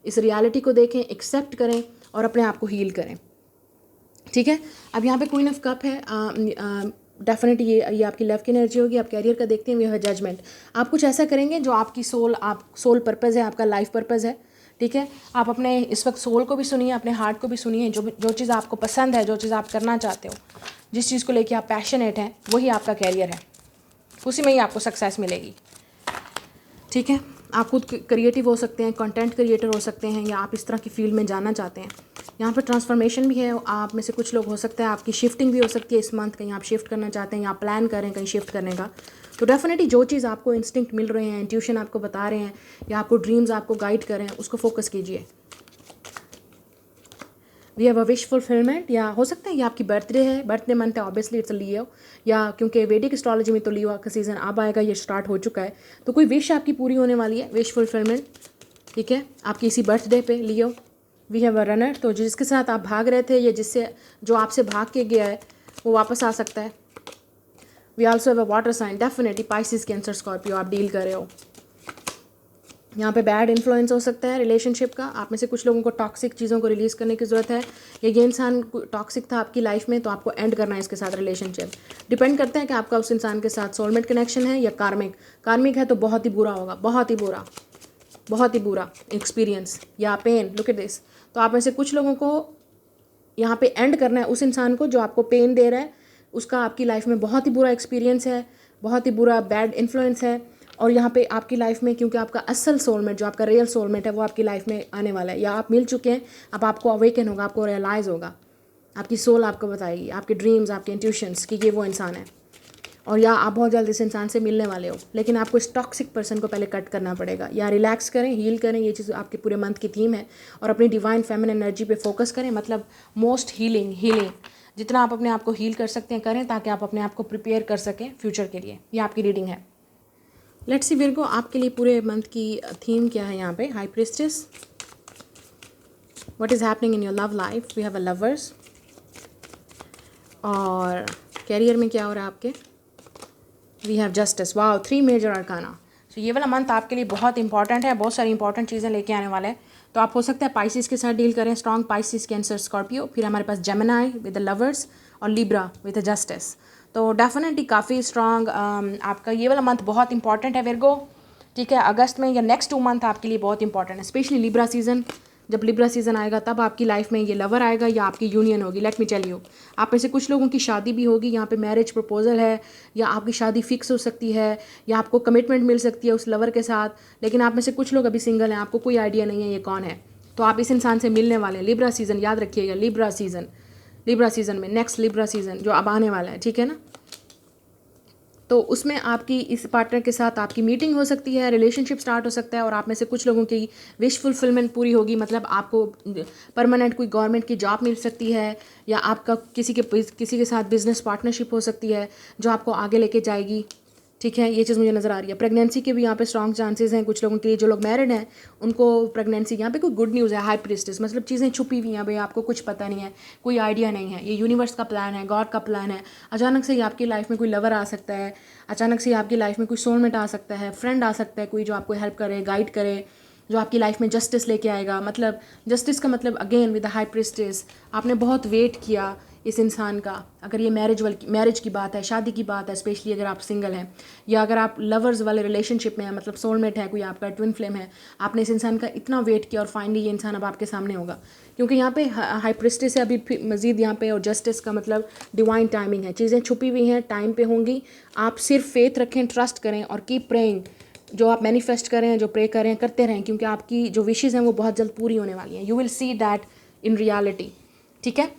इस रियलिटी को देखें, एक्सेप्ट करें और अपने आप को हील करें, ठीक है। अब यहाँ पे क्वीन ऑफ कप है, डेफिनेटली ये आपकी लव की एनर्जी होगी। आप कैरियर का देखते हैं, ये है जजमेंट। आप कुछ ऐसा करेंगे जो आपकी सोल पर्पज़ है, आपका लाइफ पर्पज़ है, ठीक है। आप अपने इस वक्त सोल को भी सुनिए, अपने हार्ट को भी सुनिए, जो चीज़ आपको पसंद है, जो चीज़ आप करना चाहते हो, जिस चीज़ को लेके आप पैशनेट हैं, वही आपका कैरियर है, उसी में ही आपको सक्सेस मिलेगी, ठीक है। आप खुद क्रिएटिव हो सकते हैं, कंटेंट क्रिएटर हो सकते हैं, या आप इस तरह की फील्ड में जाना चाहते हैं। यहाँ पर ट्रांसफॉर्मेशन भी है, आप में से कुछ लोग हो सकता है आपकी शिफ्टिंग भी हो सकती है इस मंथ, कहीं आप शिफ्ट करना चाहते हैं या आप प्लान करें कहीं शिफ्ट करने का। तो डेफिनेटली जो चीज़ आपको इंस्टिंक्ट मिल रहे हैं, इंट्यूशन आपको बता रहे हैं, या आपको ड्रीम्स आपको गाइड कर रहे हैं, उसको फोकस कीजिए। We have a wish fulfilment, या हो सकता है ये आपकी बर्थडे है, बर्थडे मंथ है, ऑब्वियसली इट्स लियो, या क्योंकि वैदिक एस्ट्रोलॉजी में तो लियो का सीज़न अब आएगा, ये स्टार्ट हो चुका है, तो कोई विश आपकी पूरी होने वाली है, विश फुलफिलमेंट, ठीक है, आपकी इसी बर्थडे पे लियो। वी हैव अ रनर, तो जिसके साथ आप भाग रहे थे या जो आपसे भाग के गया है वो वापस आ सकता है। We also have a water sign, definitely Pisces, cancer, Scorpio आप डील कर रहे हो। यहाँ पे बैड इन्फ्लुएंस हो सकता है रिलेशनशिप का, आप में से कुछ लोगों को टॉक्सिक चीज़ों को रिलीज़ करने की ज़रूरत है, या ये इंसान टॉक्सिक था आपकी लाइफ में तो आपको एंड करना है इसके साथ रिलेशनशिप। डिपेंड करता है कि आपका उस इंसान के साथ सोलमेट कनेक्शन है या कार्मिक है, तो बहुत ही बुरा होगा, बहुत ही बुरा एक्सपीरियंस या पेन। लुक एट दिस, तो आप में से कुछ लोगों को यहाँ पे एंड करना है उस इंसान को जो आपको पेन दे रहा है, उसका आपकी लाइफ में बहुत ही बुरा एक्सपीरियंस है, बहुत ही बुरा बैड इन्फ्लुएंस है। और यहाँ पे आपकी लाइफ में, क्योंकि आपका असल सोलमेट जो आपका रियल सोलमेट है वो आपकी लाइफ में आने वाला है, या आप मिल चुके हैं, अब आपको अवेकन होगा, आपको रियलाइज़ होगा, आपकी सोल आपको बताएगी, आपके ड्रीम्स, आपके इंट्यूशंस कि ये वो इंसान है, और या आप बहुत जल्द इस इंसान से मिलने वाले हो। लेकिन आपको इस टॉक्सिक पर्सन को पहले कट करना पड़ेगा, या रिलैक्स करें, हील करें, ये चीज़ आपके पूरे मंथ की थीम है। और अपनी डिवाइन फेमिनिन एनर्जी पे फोकस करें, मतलब मोस्ट हीलिंग जितना आप अपने आप को हील कर सकते हैं करें, ताकि आप अपने आप को प्रिपेयर कर सकें फ्यूचर के लिए। ये आपकी रीडिंग है। लेट्स सी विर्गो, आपके लिए पूरे मंथ की थीम क्या है यहाँ पे। High priestess, what is happening in your love life. We have a lovers, और कैरियर में क्या हो रहा है आपके। We have justice, wow, 3 major arcana. So ये वाला मंथ आपके लिए बहुत इंपॉर्टेंट है, बहुत सारी इंपॉर्टेंट चीज़ें लेके आने वाले हैं। तो आप हो सकता है पाइसिस के साथ डील करें, स्ट्रॉन्ग पाइसिस, कैंसर, स्कॉर्पियो। फिर हमारे पास जेमिनाई विद द लवर्स, और लिब्रा विद द जस्टिस। तो डेफिनेटली काफ़ी स्ट्रॉन्ग आपका ये वाला मंथ बहुत इंपॉर्टेंट है विर्गो, ठीक है। अगस्त में या नेक्स्ट 2 मंथ आपके लिए बहुत इंपॉर्टेंट है, स्पेशली लिब्रा सीज़न। जब लिब्रा सीज़न आएगा तब आपकी लाइफ में ये लवर आएगा या आपकी यूनियन होगी। लेट मी टेल यू, आप में से कुछ लोगों की शादी भी होगी, यहाँ पे मैरिज प्रपोजल है, या आपकी शादी फिक्स हो सकती है, या आपको कमिटमेंट मिल सकती है उस लवर के साथ। लेकिन आप में से कुछ लोग अभी सिंगल हैं, आपको कोई आइडिया नहीं है ये कौन है, तो आप इस इंसान से मिलने वाले हैं। लिब्रा सीज़न याद रखिएगा, लिब्रा सीज़न में नेक्स्ट लिब्रा सीज़न जो अब आने वाला है, ठीक है ना। तो उसमें आपकी इस पार्टनर के साथ आपकी मीटिंग हो सकती है, रिलेशनशिप स्टार्ट हो सकता है, और आप में से कुछ लोगों की विश फुलफिलमेंट पूरी होगी, मतलब आपको परमानेंट कोई गवर्नमेंट की जॉब मिल सकती है, या आपका किसी के साथ बिजनेस पार्टनरशिप हो सकती है जो आपको आगे लेके जाएगी, ठीक है। ये चीज़ मुझे नज़र आ रही है। प्रेगनेंसी के भी यहाँ पे स्ट्रॉन्ग चांसेस हैं कुछ लोगों के लिए। जो लोग मैरिड हैं उनको प्रेगनेंसी, यहाँ पे कोई गुड न्यूज़ है। हाई प्रीस्टेस मतलब चीज़ें छुपी हुई हैं भाई, आपको कुछ पता नहीं है, कोई आइडिया नहीं है, ये यूनिवर्स का प्लान है, गॉड का प्लान है। अचानक से ही आपकी लाइफ में कोई लवर आ सकता है, अचानक से आपकी लाइफ में कोई सोलमेट आ सकता है, फ्रेंड आ सकता है, कोई जो आपको हेल्प करे, गाइड करे, जो आपकी लाइफ में जस्टिस लेके आएगा। मतलब जस्टिस का मतलब again with the high priestess, आपने बहुत वेट किया इस इंसान का, अगर ये मैरिज की बात है, शादी की बात है, स्पेशली अगर आप सिंगल हैं या अगर आप लवर्स वाले रिलेशनशिप में हैं, मतलब सोलमेट है, कोई आपका ट्विन फ्लेम है, आपने इस इंसान का इतना वेट किया और फाइनली ये इंसान अब आपके सामने होगा। क्योंकि यहाँ पे हाई प्रिस्टेस है अभी मज़ीद यहाँ पे, और जस्टिस का मतलब डिवाइन टाइमिंग है, चीज़ें छुपी हुई हैं, टाइम पे होंगी। आप सिर्फ फेथ रखें, ट्रस्ट करें और कीप प्रेइंग। जो आप मैनिफेस्ट करें, जो प्रे करें, करते रहें, क्योंकि आपकी जो विशेज़ हैं वो बहुत जल्द पूरी होने वाली हैं। You will see that in reality. ठीक है,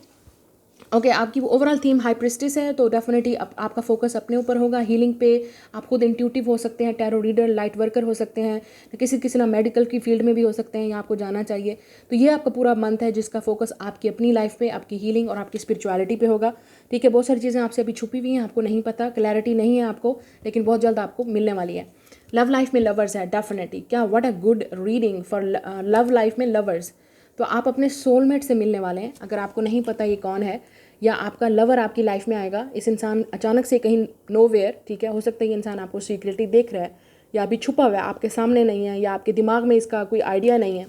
ओके आपकी ओवरऑल थीम हाई प्रिस्टिस है, तो डेफिनेटली आपका फोकस अपने ऊपर होगा, हीलिंग पे। आप खुद इंट्यूटिव हो सकते हैं, टैरो रीडर, लाइट वर्कर हो सकते हैं, किसी ना मेडिकल की फील्ड में भी हो सकते हैं, या आपको जाना चाहिए। तो ये आपका पूरा मंथ है जिसका फोकस आपकी अपनी लाइफ पे, आपकी हीलिंग और आपकी स्पिरिचुअलिटी पे होगा। ठीक है, बहुत सारी चीज़ें आपसे अभी छुपी हुई हैं, आपको नहीं पता, क्लैरिटी नहीं है आपको, लेकिन बहुत जल्द आपको मिलने वाली है। लव लाइफ में लवर्स है डेफिनेटली, क्या what a good reading for love life में लवर्स। तो आप अपने सोलमेट से मिलने वाले हैं। अगर आपको नहीं पता ये कौन है, या आपका लवर आपकी लाइफ में आएगा, इस इंसान अचानक से कहीं नोवेयर, ठीक है, हो सकता है ये इंसान आपको सीक्रेटली देख रहा है, या अभी छुपा हुआ है, आपके सामने नहीं है, या आपके दिमाग में इसका कोई आइडिया नहीं है।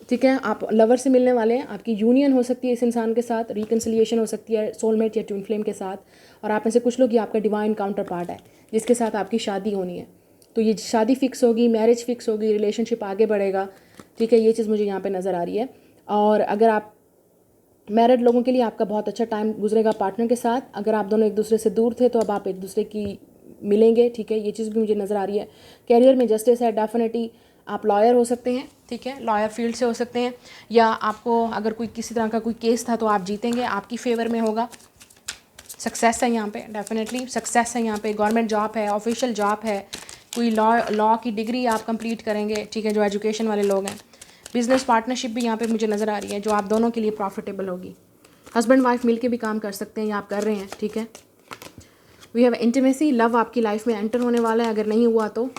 ठीक है, आप लवर से मिलने वाले हैं, आपकी यूनियन हो सकती है इस इंसान के साथ, रिकन्सिलिएशन हो सकती है सोलमेट या ट्विन फ्लेम के साथ। और आप में से कुछ लोग, ये आपका डिवाइन काउंटर पार्ट है जिसके साथ आपकी शादी होनी है। तो ये शादी फिक्स होगी, मैरिज फिक्स होगी, रिलेशनशिप आगे बढ़ेगा। ठीक है, ये चीज़ मुझे यहाँ पे नज़र आ रही है। और अगर आप मैरिड लोगों के लिए आपका बहुत अच्छा टाइम गुजरेगा पार्टनर के साथ। अगर आप दोनों एक दूसरे से दूर थे तो अब आप एक दूसरे की मिलेंगे। ठीक है, ये चीज़ भी मुझे नज़र आ रही है। कैरियर में जस्टिस है डेफिनेटली, आप लॉयर हो सकते हैं। ठीक है, लॉयर फील्ड से हो सकते हैं, या आपको अगर कोई किसी तरह का कोई केस था तो आप जीतेंगे, आपकी फेवर में होगा। सक्सेस है यहाँ पे, डेफिनेटली सक्सेस है यहाँ पे। गवर्नमेंट जॉब है, ऑफिशियल जॉब है, कोई लॉ की डिग्री आप कंप्लीट करेंगे। ठीक है, जो एजुकेशन वाले लोग हैं। बिजनेस पार्टनरशिप भी यहाँ पे मुझे नज़र आ रही है, जो आप दोनों के लिए प्रॉफिटेबल होगी। हस्बैंड वाइफ मिलके भी काम कर सकते हैं, या आप कर रहे हैं। ठीक है, वी हैव इंटीमेसी, लव आपकी लाइफ में एंटर होने वाला है अगर नहीं हुआ तो।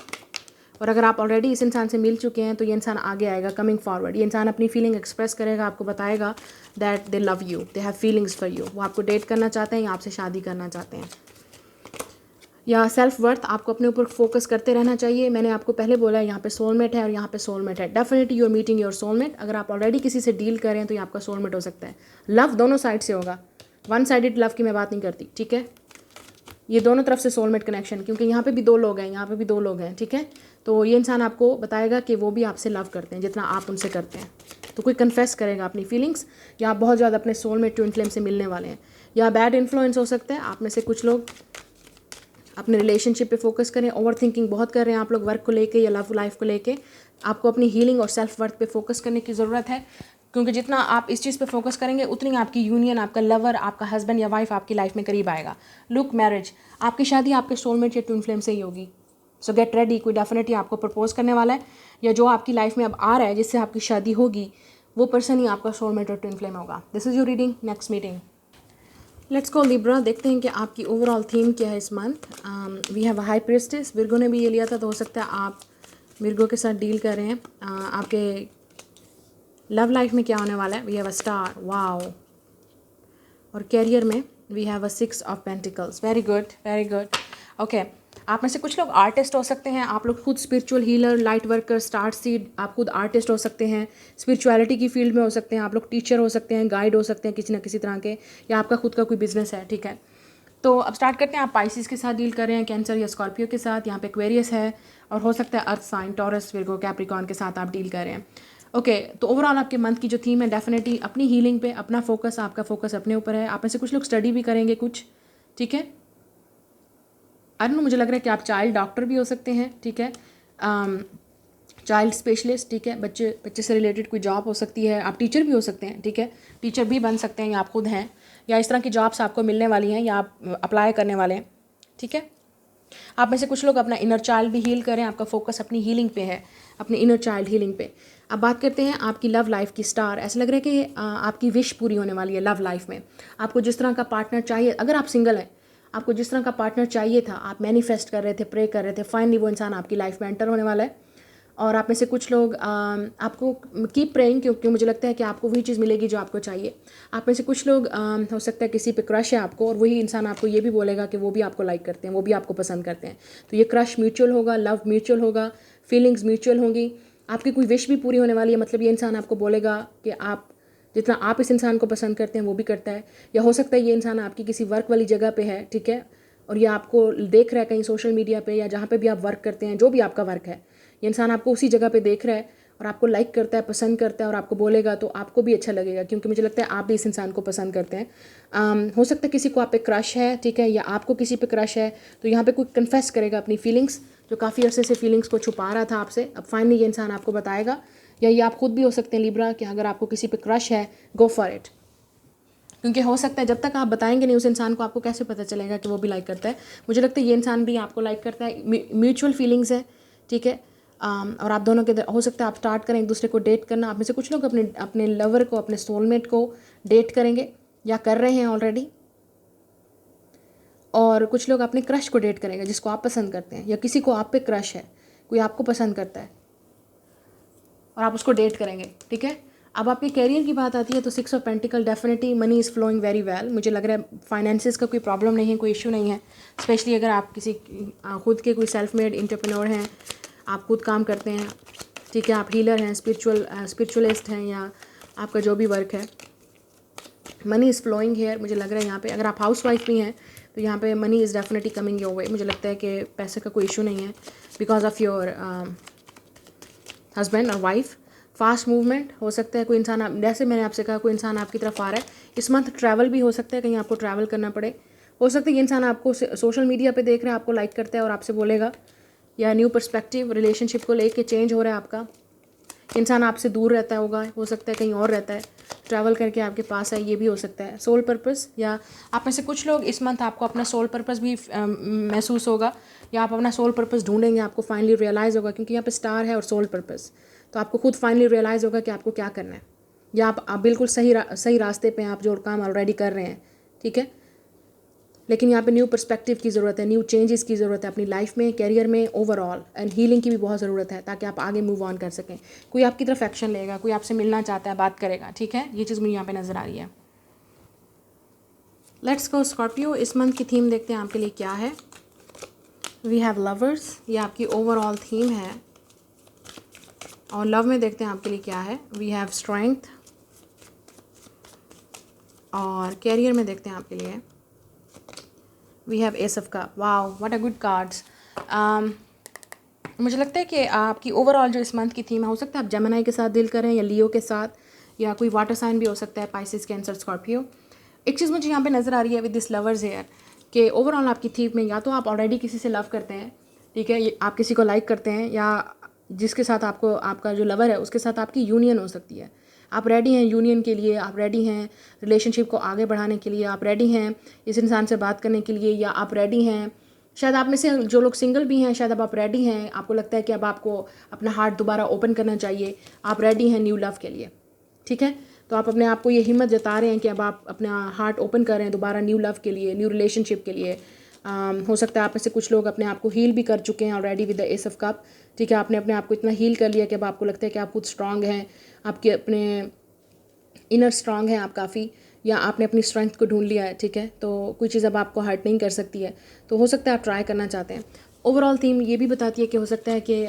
और अगर आप ऑलरेडी इस इंसान से मिल चुके हैं तो ये इंसान आगे आएगा, कमिंग फॉरवर्ड। ये इंसान अपनी फीलिंग एक्सप्रेस करेगा, आपको बताएगा that they love you, they have feelings for you. वो आपको डेट करना चाहते हैं या आपसे शादी करना चाहते हैं। या सेल्फ वर्थ, आपको अपने ऊपर फोकस करते रहना चाहिए। मैंने आपको पहले बोला है यहाँ पे सोलमेट है और यहाँ पे सोलमेट है। Definitely you are meeting your soulmate. अगर आप ऑलरेडी किसी से डील कर रहे हैं तो ये आपका सोलमेट हो सकता है। लव दोनों साइड से होगा, वन साइडेड लव की मैं बात नहीं करती। ठीक है, ये दोनों तरफ से सोलमेट कनेक्शन, क्योंकि यहाँ पे भी दो लोग हैं, यहाँ पे भी दो लोग हैं। ठीक है, तो ये इंसान आपको बताएगा कि वो भी आपसे लव करते हैं जितना आप उनसे करते हैं। तो कोई कन्फेस करेगा अपनी फीलिंग्स, या आप बहुत ज़्यादा अपने सोलमेट ट्विन फ्लेम से मिलने वाले हैं। या बैड इन्फ्लुएंस हो सकता है, आप में से कुछ लोग अपने रिलेशनशिप पे फोकस करें। ओवर थिंकिंग बहुत कर रहे हैं आप लोग वर्क को लेके या लव लाइफ को लेके। आपको अपनी हीलिंग और सेल्फ वर्थ पे फोकस करने की ज़रूरत है, क्योंकि जितना आप इस चीज़ पे फोकस करेंगे उतनी आपकी यूनियन, आपका लवर, आपका हस्बैंड या वाइफ आपकी लाइफ में करीब आएगा। लुक मैरिज, आपकी शादी आपके सोलमेट या ट्विन फ्लेम से ही होगी। सो गेट रेडी, कोई डेफिनेटली आपको प्रपोज करने वाला है, या जो आपकी लाइफ में अब आ रहा है जिससे आपकी शादी होगी, वो पर्सन ही आपका सोलमेट और ट्विन फ्लेम होगा। This is your reading, next meeting. Let's go Libra, देखते हैं कि आपकी ओवरऑल थीम क्या है इस month. We have a high priestess, Virgo ने भी ये लिया था, तो हो सकता है आप विर्गो के साथ डील कर रहे हैं। आपके लव लाइफ में क्या होने वाला है? We have a star, wow. और कैरियर में we have a 6 of pentacles, very good, very good. Okay, आप में से कुछ लोग आर्टिस्ट हो सकते हैं, आप लोग खुद spiritual healer, light worker, star seed, आप खुद आर्टिस्ट हो सकते हैं, स्पिरिचुअलिटी की फील्ड में हो सकते हैं, आप लोग टीचर हो सकते हैं, गाइड हो सकते हैं किसी ना किसी तरह के, या आपका खुद का कोई बिजनेस है। ठीक है, तो अब स्टार्ट करते हैं। आप पाइसिस के साथ डील कर रहे हैं, कैंसर या स्कॉर्पियो के साथ, यहाँ पे एक्वेरियस है, और हो सकता है earth sign, Taurus, Virgo, Capricorn के साथ आप डील कर रहे हैं। ओके, तो ओवरऑल आपके मंथ की जो थीम है डेफिनेटली अपनी हीलिंग पे, अपना फोकस, आपका फोकस अपने ऊपर है। आप में से कुछ लोग स्टडी भी करेंगे कुछ। ठीक है, अरे मुझे लग रहा है कि आप चाइल्ड डॉक्टर भी हो सकते हैं। ठीक है, चाइल्ड स्पेशलिस्ट। ठीक है, बच्चे से रिलेटेड कोई जॉब हो सकती है। आप टीचर भी हो सकते हैं। ठीक है, टीचर भी बन सकते हैं, या आप खुद हैं, या इस तरह की जॉब्स आपको मिलने वाली हैं, या आप अप्लाई करने वाले हैं। ठीक है, आप में से कुछ लोग अपना इनर चाइल्ड भी हील करें, आपका फोकस अपनी हीलिंग पे है, अपनी इनर चाइल्ड हीलिंग पे। अब बात करते हैं आपकी लव लाइफ की स्टार। ऐसा लग रहा है कि आपकी विश पूरी होने वाली है लव लाइफ में। आपको जिस तरह का पार्टनर चाहिए, अगर आप सिंगल हैं, आपको जिस तरह का पार्टनर चाहिए था, आप मैनिफेस्ट कर रहे थे, प्रे कर रहे थे, फाइनली वो इंसान आपकी लाइफ में एंटर होने वाला है। और आप में से कुछ लोग आपको कीप प्रेइंग, क्योंकि मुझे लगता है कि आपको वही चीज़ मिलेगी जो आपको चाहिए। आप में से कुछ लोग हो सकता है किसी पे क्रश है आपको, और वही इंसान आपको ये भी बोलेगा कि वो भी आपको लाइक करते हैं, वो भी आपको पसंद करते हैं। तो ये क्रश म्यूचुअल होगा, लव म्यूचुअल होगा, फीलिंग्स म्यूचुअल होंगी। आपकी कोई विश भी पूरी होने वाली है, मतलब ये इंसान आपको बोलेगा कि आप जितना आप इस इंसान को पसंद करते हैं वो भी करता है। या हो सकता है ये इंसान आपकी किसी वर्क वाली जगह पे है, ठीक है, और ये आपको देख रहा है कहीं सोशल मीडिया पे या जहाँ पे भी आप वर्क करते हैं, जो भी आपका वर्क है, ये इंसान आपको उसी जगह पे देख रहा है और आपको लाइक करता है, पसंद करता है और आपको बोलेगा तो आपको भी अच्छा लगेगा, क्योंकि मुझे लगता है आप भी इस इंसान को पसंद करते हैं। हो सकता है किसी को आप पे क्रश है, ठीक है, या आपको किसी पे क्रश है, तो यहाँ पे कोई कन्फेस करेगा अपनी फीलिंग्स, जो काफ़ी अरसे से फीलिंग्स को छुपा रहा था आपसे, अब फाइनली ये इंसान आपको बताएगा। या ये आप खुद भी हो सकते हैं लिब्रा, कि अगर आपको किसी पे क्रश है, गो फॉर इट, क्योंकि हो सकता है जब तक आप बताएंगे नहीं उस इंसान को, आपको कैसे पता चलेगा कि वो भी लाइक करता है। मुझे लगता है ये इंसान भी आपको लाइक करता है, म्यूचुअल फीलिंग्स है, ठीक है। और आप दोनों के हो सकता है आप स्टार्ट करें एक दूसरे को डेट करना। आप में से कुछ लोग अपने अपने लवर को, अपने सोलमेट को डेट करेंगे या कर रहे हैं ऑलरेडी, और कुछ लोग अपने क्रश को डेट करेंगे जिसको आप पसंद करते हैं, या किसी को आप पे क्रश है, कोई आपको पसंद करता है और आप उसको डेट करेंगे, ठीक है। अब आपके कैरियर की बात आती है तो 6 of pentacle, definitely money is flowing very well. मुझे लग रहा है फाइनेंसिस का कोई प्रॉब्लम नहीं है, कोई इशू नहीं है, स्पेशली अगर आप किसी खुद के कोई सेल्फ मेड एंटरप्रेन्योर हैं, आप खुद काम करते हैं, ठीक है, आप हीलर हैं, स्पिरिचुअलिस्ट हैं, या आपका जो भी वर्क है, मनी इज़ फ्लोइंग हेयर। मुझे लग रहा है यहाँ पे अगर आप हाउस वाइफ भी हैं तो यहाँ पे money is definitely coming your way. मुझे लगता है कि पैसे का कोई इशू नहीं है बिकॉज ऑफ योर हस्बैंड और वाइफ। फास्ट मूवमेंट हो सकता है, कोई इंसान जैसे मैंने आपसे कहा कोई इंसान आपकी तरफ आ रहा है। इस मंथ ट्रैवल भी हो सकता है, कहीं आपको ट्रैवल करना पड़े। हो सकता है ये इंसान आपको सोशल मीडिया पे देख रहा है, आपको लाइक करता है और आपसे बोलेगा, या न्यू पर्सपेक्टिव रिलेशनशिप को लेके चेंज हो रहा है आपका। इंसान आपसे दूर रहता होगा, हो सकता है कहीं और रहता है, ट्रैवल करके आपके पास है, ये भी हो सकता है। सोल पर्पस, या आप में से कुछ लोग इस मंथ आपको अपना सोल पर्पस भी महसूस होगा, या आप अपना सोल पर्पस ढूंढेंगे, आपको फाइनली रियलाइज़ होगा, क्योंकि यहाँ पे स्टार है और सोल पर्पस, तो आपको खुद फाइनली रियलाइज़ होगा कि आपको क्या करना है, या आप बिल्कुल सही रास्ते पे हैं, आप जो काम ऑलरेडी कर रहे हैं, ठीक है। लेकिन यहाँ पे न्यू पर्सपेक्टिव की ज़रूरत है, न्यू चेंजेस की ज़रूरत है अपनी लाइफ में, कैरियर में, ओवरऑल, एंड हीलिंग की भी बहुत ज़रूरत है ताकि आप आगे मूव ऑन कर सकें। कोई आपकी तरफ एक्शन लेगा, कोई आपसे मिलना चाहता है, बात करेगा, ठीक है, ये चीज़ मुझे यहाँ पे नज़र आ रही है। लेट्स गो स्कॉर्पियो, इस मंथ की थीम देखते हैं आपके लिए क्या है। वी हैव लवर्स, ये आपकी ओवरऑल थीम है, और लव में देखते हैं आपके लिए क्या है। वी हैव स्ट्रेंथ, और कैरियर में देखते हैं आपके लिए we have ace of cup. Wow, what a good cards. मुझे लगता है कि आपकी ओवरऑल जो इस मंथ की थीम है, हो सकता है आप जेमिनी के साथ डील करें, या लियो के साथ, या कोई वाटर साइन भी हो सकता है, पाइसिस, कैंसर, स्कॉर्पियो। एक चीज़ मुझे यहाँ पे नज़र आ रही है विद दिस लवर्स हेयर, कि ओवरऑल आपकी थीम में या तो आप ऑलरेडी किसी से लव करते हैं, ठीक है, आप किसी को लाइक करते हैं, या जिसके साथ आपको, आपका जो लवर है उसके साथ आपकी यूनियन हो सकती है। आप रेडी हैं यूनियन के लिए, आप रेडी हैं रिलेशनशिप को आगे बढ़ाने के लिए, आप रेडी हैं इस इंसान से बात करने के लिए, या आप रेडी हैं, शायद आप में से जो लोग सिंगल भी हैं, शायद अब आप रेडी हैं, आपको लगता है कि अब आपको अपना हार्ट दोबारा ओपन करना चाहिए, आप रेडी हैं न्यू लव के लिए, ठीक है। तो आप अपने आप को ये हिम्मत जता रहे हैं कि अब आप अपना हार्ट ओपन कर रहे हैं दोबारा न्यू लव के लिए, न्यू रिलेशनशिप के लिए। हो सकता है आप में से कुछ लोग अपने आप को हील भी कर चुके हैं already with the S of cup, ठीक है। आपने अपने आप को इतना हील कर लिया कि अब आपको लगता है कि आप खुद स्ट्रांग हैं, आपके अपने इनर स्ट्रांग हैं आप काफ़ी, या आपने अपनी स्ट्रेंथ को ढूंढ लिया है, ठीक है। तो कोई चीज़ अब आपको हर्ट नहीं कर सकती है, तो हो सकता है आप ट्राई करना चाहते हैं। ओवरऑल थीम ये भी बताती है कि हो सकता है कि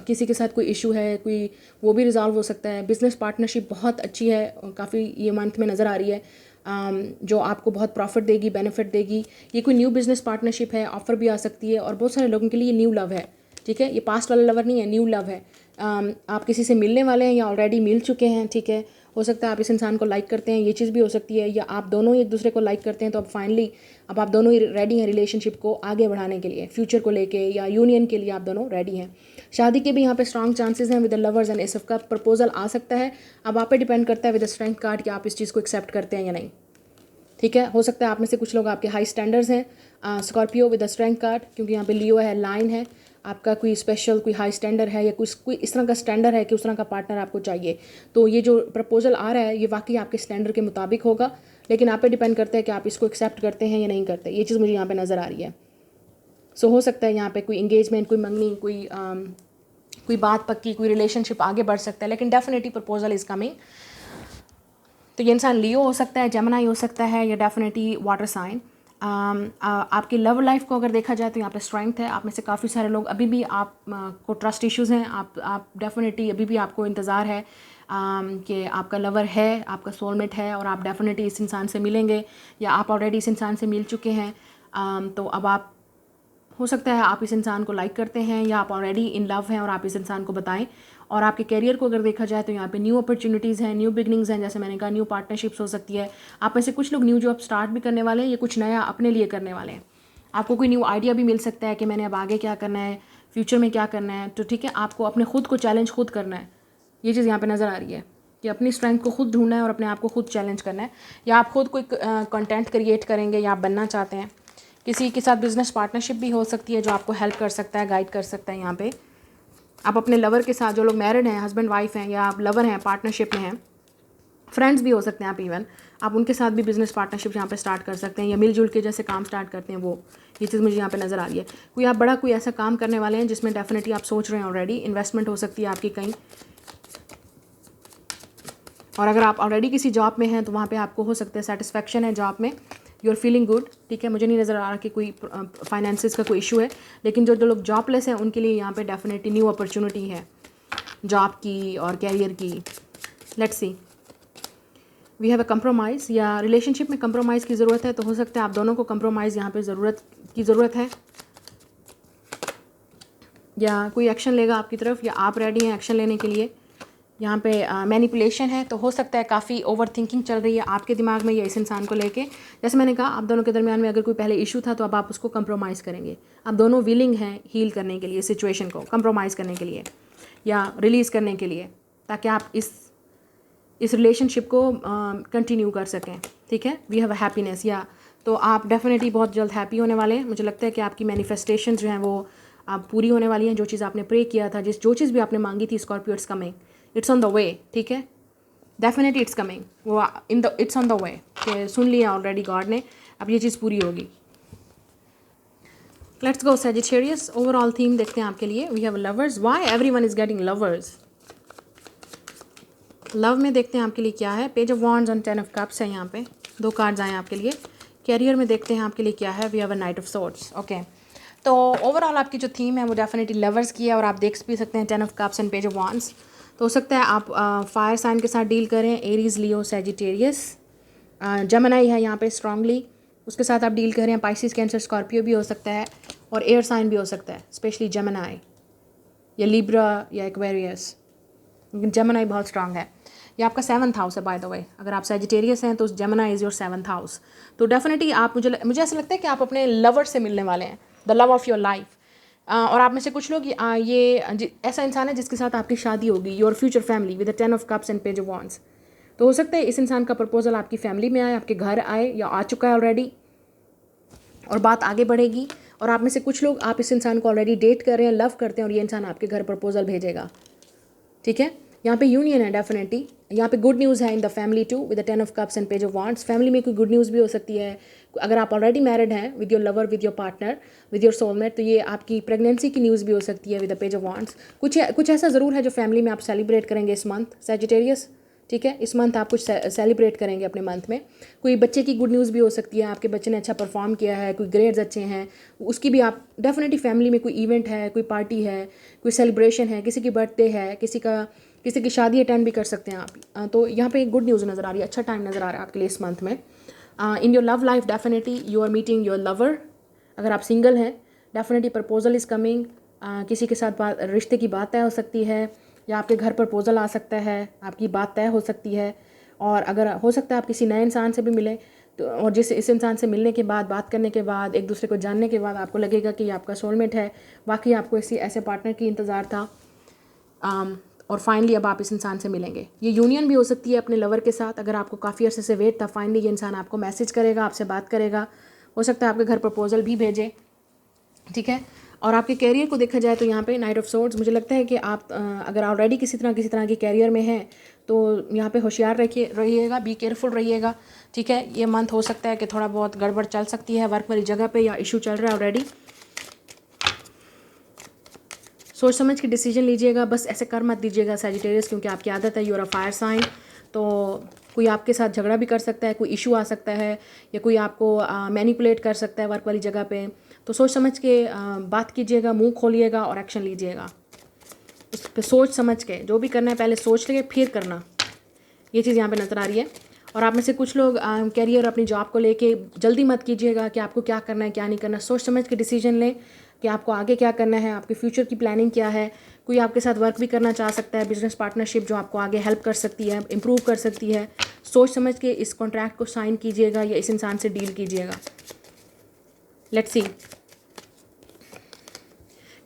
किसी के साथ कोई इशू है, कोई वो भी रिजॉल्व हो सकता है। बिजनेस पार्टनरशिप बहुत अच्छी है, काफ़ी ये मंथ में नज़र आ रही है, जो आपको बहुत प्रॉफिट देगी, बेनिफिट देगी। ये कोई न्यू बिजनेस पार्टनरशिप है, ऑफर भी आ सकती है, और बहुत सारे लोगों के लिए न्यू लव है, ठीक है। ये पास्ट वाला लवर नहीं है, न्यू लव है। आप किसी से मिलने वाले हैं या ऑलरेडी मिल चुके हैं, ठीक है। हो सकता है आप इस इंसान को लाइक करते हैं, ये चीज़ भी हो सकती है, या आप दोनों एक दूसरे को लाइक करते हैं, तो अब फाइनली अब आप दोनों ही रेडी हैं रिलेशनशिप को आगे बढ़ाने के लिए, फ्यूचर को लेके, या यूनियन के लिए आप दोनों रेडी हैं। शादी के भी यहाँ पे स्ट्रॉन्ग चांसेस हैं with the lovers and ace of cup. Proposal आ सकता है, अब आप पे डिपेंड करता है विद द स्ट्रेंथ कार्ड कि आप इस चीज़ को एक्सेप्ट करते हैं या नहीं, ठीक है। हो सकता है आप में से कुछ लोग आपके हाई स्टैंडर्ड्स हैं, Scorpio with the strength card, क्योंकि यहाँ पे लियो है, लाइन है, आपका कोई स्पेशल कोई हाई स्टैंडर्ड है, या कोई इस तरह का स्टैंडर्ड है कि उस तरह का पार्टनर आपको चाहिए। तो ये जो प्रपोजल आ रहा है ये वाकई आपके स्टैंडर्ड के मुताबिक होगा, लेकिन आप पे डिपेंड करता है कि आप इसको एक्सेप्ट करते हैं या नहीं करते। ये चीज़ मुझे यहाँ पे नज़र आ रही है। सो हो सकता है यहाँ पे कोई इंगेजमेंट, कोई मंगनी, कोई बात पक्की, कोई रिलेशनशिप आगे बढ़ सकता है, लेकिन डेफिनेटली प्रपोजल इज़ कमिंग। तो ये इंसान लियो हो सकता है, जेमिनी हो सकता है, या डेफिनेटली वाटर साइन। आपकी लव लाइफ को अगर देखा जाए तो यहाँ पे स्ट्रेंथ है। आप में से काफ़ी सारे लोग अभी भी आप को ट्रस्ट इश्यूज़ हैं। आप डेफिनेटली अभी भी आपको इंतज़ार है कि आपका लवर है, आपका सोलमेट है और आप डेफिनेटली इस इंसान से मिलेंगे, या आप ऑलरेडी इस इंसान से मिल चुके हैं। तो अब आप, हो सकता है आप इस इंसान को लाइक करते हैं या आप ऑलरेडी इन लव हैं और आप इस इंसान को बताएं। और आपके करियर को अगर देखा जाए तो यहाँ पे न्यू अपॉर्चुनिटीज़ हैं, न्यू बिगनिंग्स हैं, जैसे मैंने कहा न्यू पार्टनरशिप्स हो सकती है। आप में से कुछ लोग न्यू जॉब स्टार्ट भी करने वाले हैं या कुछ नया अपने लिए करने वाले हैं। आपको कोई न्यू आइडिया भी मिल सकता है कि मैंने अब आगे क्या करना है, फ्यूचर में क्या करना है। तो ठीक है, आपको अपने खुद को चैलेंज खुद करना है। ये चीज़ यहाँ पर नज़र आ रही है कि अपनी स्ट्रेंथ को खुद ढूंढना है और अपने आप को खुद चैलेंज करना है। या आप खुद कोई कंटेंट क्रिएट करेंगे या आप बनना चाहते हैं। किसी के साथ बिजनेस पार्टनरशिप भी हो सकती है जो आपको हेल्प कर सकता है, गाइड कर सकता है। यहाँ पे आप अपने लवर के साथ, जो लोग मैरिड हैं, हस्बैंड वाइफ हैं, या आप लवर हैं, पार्टनरशिप में हैं, फ्रेंड्स भी हो सकते हैं आप, इवन आप उनके साथ भी बिजनेस पार्टनरशिप यहाँ पे स्टार्ट कर सकते हैं, या मिलजुल के जैसे काम स्टार्ट करते हैं वो। ये चीज़ मुझे यहाँ पे नज़र आ रही है। कोई आप बड़ा कोई ऐसा काम करने वाले हैं जिसमें डेफिनेटली आप सोच रहे हैं ऑलरेडी, इन्वेस्टमेंट हो सकती है आपकी कहीं। और अगर आप ऑलरेडी किसी जॉब में हैं तो वहाँ पे आपको हो सकता है सेटिस्फेक्शन है जॉब में, यू आर फीलिंग गुड। ठीक है, मुझे नहीं नज़र आ रहा कि कोई फाइनेंसिस का कोई इशू है, लेकिन जो लोग जॉबलेस हैं उनके लिए यहाँ पे डेफिनेटली न्यू अपॉर्चुनिटी है जॉब की और कैरियर की। Let's see, we have a compromise, या रिलेशनशिप में कंप्रोमाइज़ की ज़रूरत है। तो हो सकता है आप दोनों को कंप्रोमाइज़ यहाँ पे ज़रूरत है, या कोई एक्शन लेगा आपकी तरफ, या आप रेडी हैं एक्शन लेने के लिए। यहाँ पे मैनिपुलेशन है, तो हो सकता है काफ़ी ओवर थिंकिंग चल रही है आपके दिमाग में या इस इंसान को लेके। जैसे मैंने कहा, आप दोनों के दरमियान में अगर कोई पहले इशू था तो अब आप उसको कंप्रोमाइज़ करेंगे। आप दोनों विलिंग हैं हील करने के लिए, सिचुएशन को कंप्रोमाइज़ करने के लिए या रिलीज़ करने के लिए, ताकि आप इस रिलेशनशिप को कंटिन्यू कर सकें। ठीक है, वी हैव अ हैप्पीनेस, या तो आप डेफिनेटली बहुत जल्द हैप्पी होने वाले हैं। मुझे लगता है कि आपकी मैनिफेस्टेशन जो हैं वो आप पूरी होने वाली हैं। जो चीज़ आपने प्रे किया था, जो चीज़ भी आपने मांगी थी, Scorpio it's coming, it's on the way. ठीक है, डेफिनेटली इट्स कमिंग, वो इट्स ऑन द वे, कि सुन लिया ऑलरेडी गॉड ने, अब ये चीज़ पूरी होगी। Let's go Sagittarius, overall theme देखते हैं आपके लिए। We have lovers, why everyone is getting lovers. Love में देखते हैं आपके लिए क्या है। पेज ऑफ वॉन्ड्स और 10 ऑफ कप्स है, यहाँ पे 2 कार्ड्स आए आपके लिए। कैरियर में देखते हैं आपके लिए क्या है। We have a knight of swords. Okay, तो ओवरऑल आपकी जो थीम है वो डेफिनेटली लवर्स की है, और आप देख भी सकते हैं 10 of cups and page of wands. तो हो सकता है आप फायर साइन के साथ डील करें, एरीज, लियो, सैजिटेरियस, जेमिनी है यहाँ पे स्ट्रांगली, उसके साथ आप डील करें। पाइसिस, कैंसर, स्कॉर्पियो भी हो सकता है, और एयर साइन भी हो सकता है, स्पेशली जेमिनी या लिब्रा या एक्वेरियस। जेमिनी बहुत स्ट्रांग है। ये आपका 7th हाउस है बाय द वे। अगर आप सैजिटेरियस हैं तो Gemini is your 7th house. तो डेफिनेटली आप, मुझे ऐसा लगता है कि आप अपने लवर से मिलने वाले हैं, the love of your life. और आप में से कुछ लोग ऐसा इंसान है जिसके साथ आपकी शादी होगी, your future family, with the 10 of cups and page of wands. तो हो सकता है इस इंसान का प्रपोजल आपकी फैमिली में आए, आपके घर आए, या आ चुका है ऑलरेडी, और बात आगे बढ़ेगी। और आप में से कुछ लोग, आप इस इंसान को ऑलरेडी डेट कर रहे हैं, लव करते हैं, और ये इंसान आपके घर प्रपोजल भेजेगा। ठीक है, यहाँ पे यूनियन है डेफिनेटली। यहाँ पे गुड न्यूज़ है in the family too, with the 10 of cups and page of wands. Family में कोई गुड न्यूज़ भी हो सकती है। अगर आप ऑलरेडी मैरिड हैं, with your lover, with your partner, with your soulmate, तो ये आपकी प्रेगनेंसी की न्यूज़ भी हो सकती है with the page of wands. कुछ ऐसा ज़रूर है जो फैमिली में आप सेलिब्रेट करेंगे इस मंथ, सैजिटेरियस। ठीक है, इस मंथ आप कुछ सेलिब्रेट करेंगे अपने मंथ में। कोई बच्चे की गुड न्यूज़ भी हो सकती है, आपके बच्चे ने अच्छा परफॉर्म किया है, कोई ग्रेड्स अच्छे हैं, उसकी भी आप डेफिनेटली फैमिली में कोई इवेंट है, कोई पार्टी है, कोई सेलिब्रेशन है, किसी की बर्थडे है, किसी की शादी अटेंड भी कर सकते हैं आप। तो यहाँ पे एक गुड न्यूज़ नज़र आ रही है, अच्छा टाइम नज़र आ रहा है आपके लिए इस मंथ में। In your love life definitely you are meeting your lover. अगर आप सिंगल हैं, डेफिनेटली प्रपोजल इज़ कमिंग। किसी के साथ रिश्ते की बात तय हो सकती है, या आपके घर प्रपोजल आ सकता है, आपकी बात तय हो सकती है। और अगर हो सकता है आप किसी नए इंसान से भी मिलें, तो और इस इंसान से मिलने के बाद, बात करने के बाद, एक दूसरे को जानने के बाद आपको लगेगा कि ये आपका सोलमेट है, वाकई आपको ऐसे पार्टनर की इंतज़ार था। और फाइनली अब आप इस इंसान से मिलेंगे। ये यूनियन भी हो सकती है अपने लवर के साथ। अगर आपको काफ़ी अरसे से वेट था, फाइनली ये इंसान आपको मैसेज करेगा, आपसे बात करेगा, हो सकता है आपके घर प्रपोजल भी भेजे। ठीक है, और आपके कैरियर को देखा जाए तो यहाँ पे नाइट ऑफ सोर्ड्स, मुझे लगता है कि आप अगर ऑलरेडी किसी तरह के कैरियर में हैं तो यहाँ पे होशियार रहिएगा, बी केयरफुल रहिएगा। ठीक है, ये मंथ हो सकता है कि थोड़ा बहुत गड़बड़ चल सकती है वर्क वाली जगह पे, या इशू चल रहा है ऑलरेडी। सोच समझ के डिसीजन लीजिएगा, बस ऐसे कर मत दीजिएगा सैजिटेरियस, क्योंकि आपकी आदत है, you are a fire sign. तो कोई आपके साथ झगड़ा भी कर सकता है, कोई इशू आ सकता है, या कोई आपको मैनिपुलेट कर सकता है वर्क वाली जगह पे। तो सोच समझ के बात कीजिएगा, मुंह खोलिएगा और एक्शन लीजिएगा। उस पर सोच समझ के जो भी करना है पहले सोच लेके फिर करना, ये चीज़ यहाँ पे नज़र आ रही है। और आप में से कुछ लोग कैरियर अपनी जॉब को लेके जल्दी मत कीजिएगा कि आपको क्या करना है क्या नहीं करना। सोच समझ के डिसीजन लें कि आपको आगे क्या करना है, आपके फ्यूचर की प्लानिंग क्या है। कोई आपके साथ वर्क भी करना चाह सकता है, बिजनेस पार्टनरशिप जो आपको आगे हेल्प कर सकती है, इम्प्रूव कर सकती है। सोच समझ के इस कॉन्ट्रैक्ट को साइन कीजिएगा या इस इंसान से डील कीजिएगा। लेट्स सी,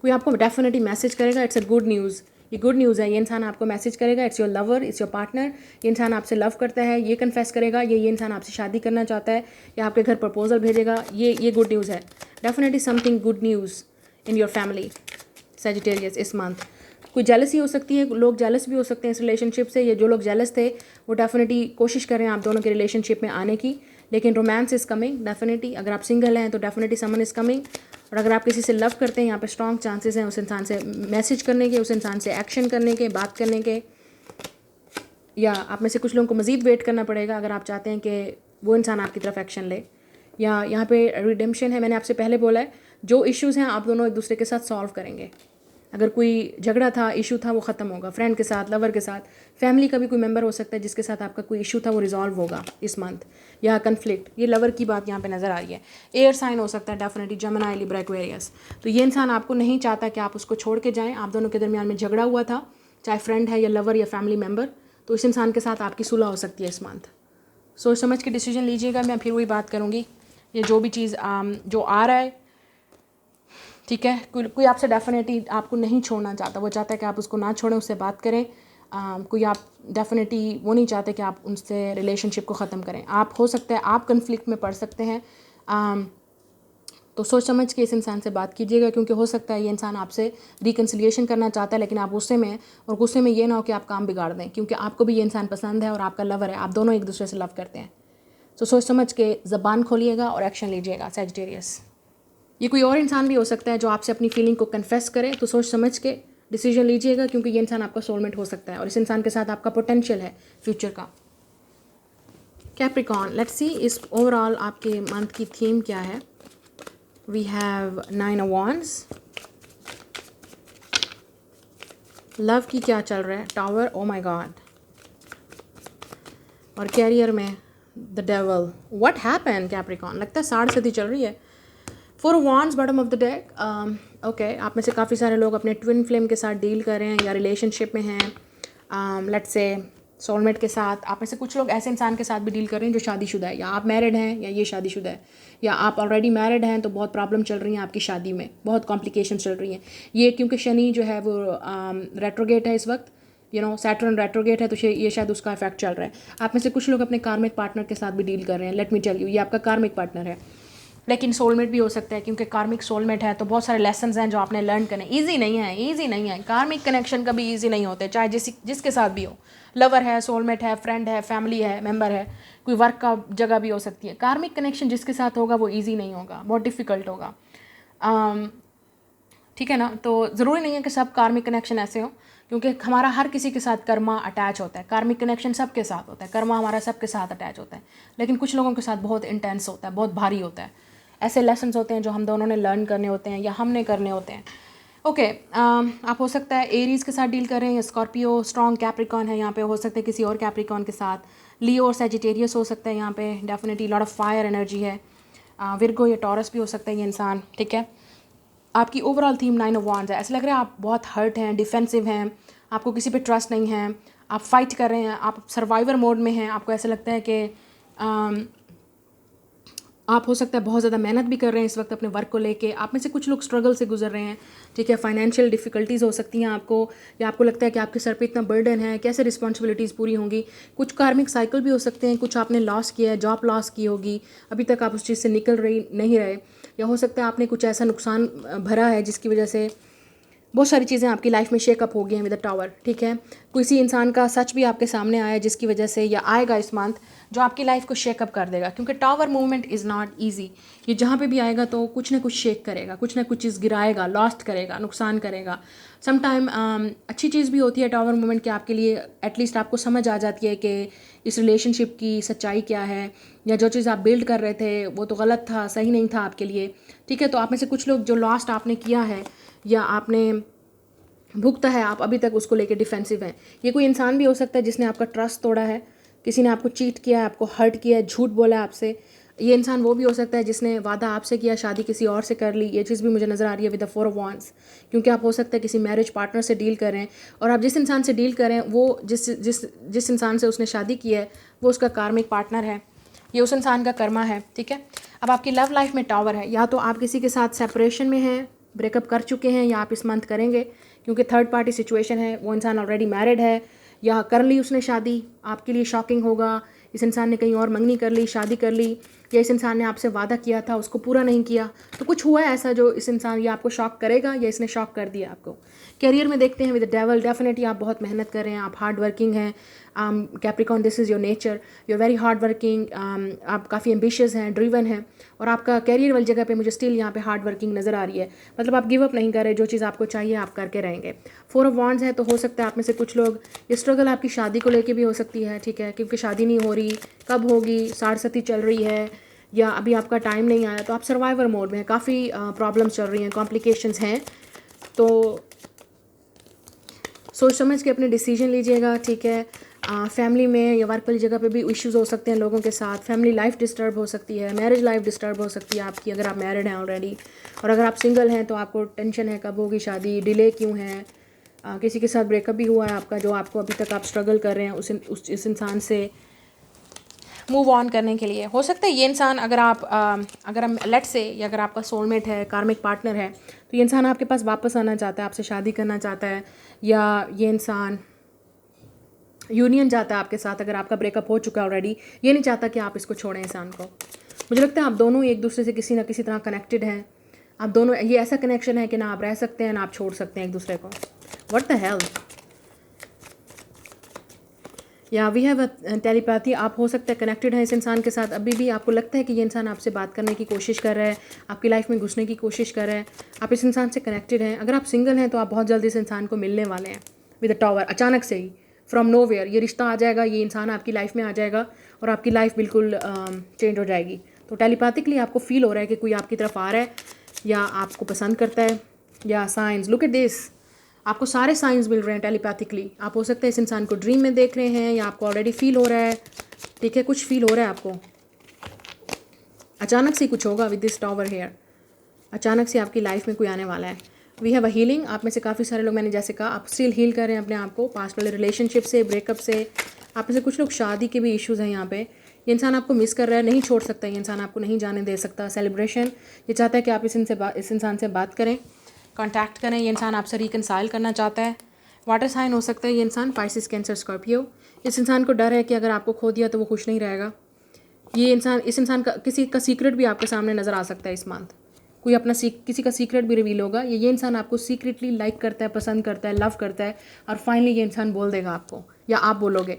कोई आपको डेफिनेटली मैसेज करेगा, इट्स अ गुड न्यूज़, ये गुड न्यूज़ है। ये इंसान आपको मैसेज करेगा, it's your lover, it's your partner. ये इंसान आपसे लव करता है, ये कन्फेस करेगा, ये इंसान आपसे शादी करना चाहता है या आपके घर प्रपोजल भेजेगा। ये गुड न्यूज़ है, definitely something good news in your family Sagittarius इस मंथ। कोई जेलसी हो सकती है, लोग जेलस भी हो सकते हैं इस रिलेशनशिप से। ये जो लोग जेलस थे वो डेफिनेटली कोशिश करें आप दोनों के रिलेशनशिप में आने की, लेकिन रोमांस इज़ कमिंग डेफिनेटली। अगर आप सिंगल हैं तो डेफिनेटली समन इज़ कमिंग। और अगर आप किसी से लव करते हैं, यहाँ पे स्ट्रॉन्ग चांसेस हैं उस इंसान से मैसेज करने के, उस इंसान से एक्शन करने के, बात करने के। या आप में से कुछ लोगों को मज़ीद वेट करना पड़ेगा अगर आप चाहते हैं कि वो इंसान आपकी तरफ एक्शन ले। या यहाँ पे रिडेम्पशन है, मैंने आपसे पहले बोला है, जो इश्यूज़ हैं आप दोनों एक दूसरे के साथ सॉल्व करेंगे। अगर कोई झगड़ा था, इशू था, वो ख़त्म होगा। फ्रेंड के साथ, लवर के साथ, फैमिली का भी कोई मेंबर हो सकता है जिसके साथ आपका कोई इशू था, वो रिजॉल्व होगा इस मंथ। या कन्फ्लिक्ट, ये लवर की बात यहाँ पे नज़र आ रही है। एयर साइन हो सकता है डेफिनेटली, जेमिनी, लिब्रा, एक्वेरियस। तो ये इंसान आपको नहीं चाहता कि आप उसको छोड़ के जाएँ। आप दोनों के दरमियान में झगड़ा हुआ था, चाहे फ्रेंड है या लवर या फैमिली मेम्बर, तो इस इंसान के साथ आपकी सुलह हो सकती है इस मंथ। सोच समझ के डिसीजन लीजिएगा। मैं फिर वही बात करूँगी, ये जो भी चीज़ जो आ रहा है, ठीक है। कोई आपसे डेफिनेटली आपको नहीं छोड़ना चाहता, वो चाहता है कि आप उसको ना छोड़ें, उससे बात करें। कोई आप डेफिनेटली वो नहीं चाहते कि आप उनसे रिलेशनशिप को ख़त्म करें। आप हो सकता है आप कन्फ्लिक्ट में पड़ सकते हैं। तो सोच समझ के इस इंसान से बात कीजिएगा, क्योंकि हो सकता है ये इंसान आपसे रिकन्सिलिएशन करना चाहता है, लेकिन आप गुस्से में हैं। और गुस्से में ये ना हो कि आप काम बिगाड़ दें, क्योंकि आपको भी ये इंसान पसंद है और आपका लवर है, आप दोनों एक दूसरे से लव करते हैं। तो सोच समझ के ज़बान खोलिएगा और एक्शन लीजिएगा सजिटेरियस। ये कोई और इंसान भी हो सकता है जो आपसे अपनी फीलिंग को कन्फेस करे। तो सोच समझ के डिसीजन लीजिएगा, क्योंकि ये इंसान आपका सोलमेट हो सकता है और इस इंसान के साथ आपका पोटेंशियल है फ्यूचर का। कैप्रिकॉर्न, लेट्स सी इस ओवरऑल आपके मंथ की थीम क्या है। We have 9 of wands. Love की क्या चल रहा है, टावर, ओ माय गॉड। और कैरियर में the devil. What happened Capricorn, लगता है साढ़ सदी चल रही है। 4 of wands bottom of the deck. Okay, आप में से काफ़ी सारे लोग अपने ट्विन फ्लेम के साथ डील कर रहे हैं या रिलेशनशिप में हैं। लेट्स से सोलमेट के साथ। आप में से कुछ लोग ऐसे इंसान के साथ भी डील कर रहे हैं जो शादीशुदा है, या आप मैरिड हैं या ये शादीशुदा है, या आप ऑलरेडी मैरिड हैं तो बहुत प्रॉब्लम चल रही हैं आपकी शादी में, बहुत कॉम्प्लिकेशन चल रही हैं। ये क्योंकि शनि जो है वो रेट्रोगेट है इस वक्त, सैटर्न रेट्रोगेट है, तो ये शायद उसका इफेक्ट चल रहा है। आप में से कुछ लोग अपने कार्मिक पार्टनर के साथ भी डील कर रहे हैं। लेट मी टेल यू, ये आपका कार्मिक पार्टनर है, लेकिन सोलमेट भी हो सकता है, क्योंकि कार्मिक सोलमेट है तो बहुत सारे लेसन्स हैं जो आपने लर्न करने। ईजी नहीं है कार्मिक कनेक्शन कभी ईजी नहीं होते, चाहे जिसके साथ भी हो। लवर है, सोलमेट है, फ्रेंड है, फैमिली है, मेंबर है, कोई वर्क का जगह भी हो सकती है। कार्मिक कनेक्शन जिसके साथ होगा वो ईजी नहीं होगा, बहुत डिफ़िकल्ट होगा। ठीक है ना। तो ज़रूरी नहीं है कि सब कार्मिक कनेक्शन ऐसे हो, क्योंकि हमारा हर किसी के साथ कर्मा अटैच होता है। कार्मिक कनेक्शन सबके साथ होता है, कर्मा हमारा सबके साथ अटैच होता है, लेकिन कुछ लोगों के साथ बहुत इंटेंस होता है, बहुत भारी होता है। ऐसे लेसन्स होते हैं जो हम दोनों ने लर्न करने होते हैं या हमने करने होते हैं। ओके, आप हो सकता है एरीज़ के साथ डील कर रहे हैं, स्कॉर्पियो, स्ट्रॉन्ग कैप्रिकॉन है यहाँ पे, हो सकता है किसी और कैप्रिकॉन के साथ, लियो और सजिटेरियस हो सकता है यहाँ पे, definitely lot of fire energy है। विर्गो या टॉरस भी हो सकता है ये इंसान, ठीक है। आपकी ओवरऑल थीम 9 ऑफ वांड्स है। ऐसा लग रहा है आप बहुत हर्ट हैं, डिफेंसिव हैं, आपको किसी पे ट्रस्ट नहीं है, आप फाइट कर रहे हैं, आप सर्वाइवर मोड में हैं। आपको ऐसा लगता है कि आप हो सकता है बहुत ज़्यादा मेहनत भी कर रहे हैं इस वक्त अपने वर्क को लेके। आप में से कुछ लोग स्ट्रगल से गुजर रहे हैं, ठीक है। फाइनेंशियल डिफ़िकल्टीज़ हो सकती हैं आपको, या आपको लगता है कि आपके सर पे इतना बर्डन है, कैसे रिस्पॉन्सिबिलिटीज़ पूरी होंगी। कुछ कार्मिक साइकिल भी हो सकते हैं, कुछ आपने लॉस किया है, जॉब लॉस की होगी, अभी तक आप उस चीज़ से निकल नहीं रहे। या हो सकता है आपने कुछ ऐसा नुकसान भरा है जिसकी वजह से बहुत सारी चीज़ें आपकी लाइफ में शेकअप हो गई हैं विद द टावर, ठीक है। किसी इंसान का सच भी आपके सामने आया जिसकी वजह से या आएगा इस मंथ जो आपकी लाइफ को शेकअप कर देगा, क्योंकि tower movement is not easy. ये जहाँ पे भी आएगा तो कुछ ना कुछ शेक करेगा, कुछ ना कुछ चीज़ गिराएगा, लॉस्ट करेगा, नुकसान करेगा। सम टाइम अच्छी चीज़ भी होती है टावर मूवमेंट कि आपके लिए एटलीस्ट आपको समझ आ जाती है कि इस रिलेशनशिप की सच्चाई क्या है, या जो चीज़ आप बिल्ड कर रहे थे वो तो गलत था, सही नहीं था आपके लिए, ठीक है। तो आप में से कुछ लोग जो लॉस्ट आपने किया है या आपने भुगता है, आप अभी तक उसको लेके डिफेंसिव हैं। ये कोई इंसान भी हो सकता है जिसने आपका ट्रस्ट तोड़ा है, किसी ने आपको चीट किया है, आपको हर्ट किया है, झूठ बोला है आपसे। ये इंसान वो भी हो सकता है जिसने वादा आपसे किया, शादी किसी और से कर ली। ये चीज़ भी मुझे नज़र आ रही है विद द 4 ऑफ वांड्स, क्योंकि आप हो सकता है किसी मैरिज पार्टनर से डील कर रहे हैं, और आप जिस इंसान से डील कर रहे हैं वो जिस इंसान से उसने शादी की है वो उसका कार्मिक पार्टनर है, ये उस इंसान का कर्मा है, ठीक है। अब आपकी लव लाइफ में टावर है, या तो आप किसी के साथ सेपरेशन में हैं, ब्रेकअप कर चुके हैं, या आप इस मंथ करेंगे, क्योंकि थर्ड पार्टी सिचुएशन है। वो इंसान ऑलरेडी मैरिड है या कर ली उसने शादी, आपके लिए शॉकिंग होगा। इस इंसान ने कहीं और मंगनी कर ली, शादी कर ली, या इस इंसान ने आपसे वादा किया था उसको पूरा नहीं किया। तो कुछ हुआ है ऐसा जो इस इंसान या आपको शॉक करेगा या इसने शॉक कर दिया आपको। कैरियर में देखते हैं विद द डेवल, डेफिनेटली आप बहुत मेहनत कर रहे हैं, आप हार्ड वर्किंग हैं। Capricorn, this is your nature, you are very hard working. आप काफ़ी एम्बिशियस हैं, ड्रिवन हैं, और आपका कैरियर वाली जगह पे मुझे स्टिल यहाँ पे हार्ड वर्किंग नज़र आ रही है। मतलब आप गिव अप नहीं कर रहे, जो चीज़ आपको चाहिए आप करके रहेंगे। 4 ऑफ वांड्स है, तो हो सकता है आप में से कुछ लोग, ये स्ट्रगल आपकी शादी को लेके भी हो सकती है, ठीक है, क्योंकि शादी नहीं हो रही, कब होगी, साढ़सती चल रही है, या अभी आपका टाइम नहीं आया, तो आप सर्वाइवर मोड में हैं, काफ़ी प्रॉब्लम्स चल रही हैं, कॉम्प्लिकेशंस हैं। तो सोच समझ के अपने डिसीजन लीजिएगा, ठीक है। फैमिली में या वर्क वाली जगह पे भी इश्यूज़ हो सकते हैं लोगों के साथ। फैमिली लाइफ डिस्टर्ब हो सकती है, मैरिज लाइफ डिस्टर्ब हो सकती है आपकी, अगर आप मैरिड हैं ऑलरेडी। और अगर आप सिंगल हैं तो आपको टेंशन है कब होगी शादी, डिले क्यों है। किसी के साथ ब्रेकअप भी हुआ है आपका, जो आपको अभी तक आप स्ट्रगल कर रहे हैं इस इंसान से मूव ऑन करने के लिए। हो सकता है ये इंसान अगर हम लेट से, या अगर आपका सोलमेट है, कार्मिक पार्टनर है, तो ये इंसान आपके पास वापस आना चाहता है, आपसे शादी करना चाहता है, या ये इंसान यूनियन चाहता है आपके साथ। अगर आपका ब्रेकअप हो चुका है ऑलरेडी, ये नहीं चाहता कि आप इसको छोड़ें इंसान को। मुझे लगता है आप दोनों एक दूसरे से किसी ना किसी तरह कनेक्टेड हैं। आप दोनों, ये ऐसा कनेक्शन है कि ना आप रह सकते हैं ना आप छोड़ सकते हैं एक दूसरे को। What the hell. या वी हैव अ टेलीपैथी, आप हो सकता है कनेक्टेड हैं इस इंसान के साथ, अभी भी आपको लगता है कि ये इंसान आपसे बात करने की कोशिश कर रहा है, आपकी लाइफ में घुसने की कोशिश कर रहा है, आप इस इंसान से कनेक्टेड हैं। अगर आप सिंगल हैं तो आप बहुत जल्दी इस इंसान को मिलने वाले हैं विद अ टावर। अचानक से ही फ्रॉम नोवेयर ये रिश्ता आ जाएगा, ये इंसान आपकी लाइफ में आ जाएगा और आपकी लाइफ बिल्कुल चेंज हो जाएगी। तो टेलीपैथिकली आपको फील हो रहा है कि कोई आपकी तरफ आ रहा है या आपको पसंद करता है, या साइंस, लुक एट दिस, आपको सारे साइंस मिल रहे हैं टेलीपैथिकली। आप हो सकता है इस इंसान को ड्रीम में देख रहे हैं, या आपको ऑलरेडी फील हो रहा है, ठीक है, कुछ फील हो रहा है आपको। अचानक से कुछ होगा विद दिस टावर हेयर, अचानक से आपकी लाइफ में कोई आने वाला है। वी हैव अ हीलिंग, आप में से काफ़ी सारे लोग, मैंने जैसे कहा, आप स्टिल हील कर रहे हैं अपने आप को पास्ट वाले रिलेशनशिप से, ब्रेकअप से। आप में से कुछ लोग शादी के भी इश्यूज़ हैं यहाँ पे। ये इंसान आपको मिस कर रहा है, नहीं छोड़ सकता, ये इंसान आपको नहीं जाने दे सकता। सेलिब्रेशन, ये चाहता है कि आप इस इंसान से बात करें, कांटेक्ट करें। ये इंसान आपसे रिकनसाइल करना चाहता है। वाटर साइन हो सकता है ये इंसान, पाइसिस, कैंसर, स्कॉर्पियो। इस इंसान को डर है कि अगर आपको खो दिया तो वो खुश नहीं रहेगा। इस इंसान का किसी का सीक्रेट भी आपके सामने नज़र आ सकता है इस मंथ। कोई अपना किसी का सीक्रेट भी रिवील होगा। ये इंसान आपको सीक्रेटली लाइक करता है, पसंद करता है, लव करता है, और फाइनली ये इंसान बोल देगा आपको, या आप बोलोगे।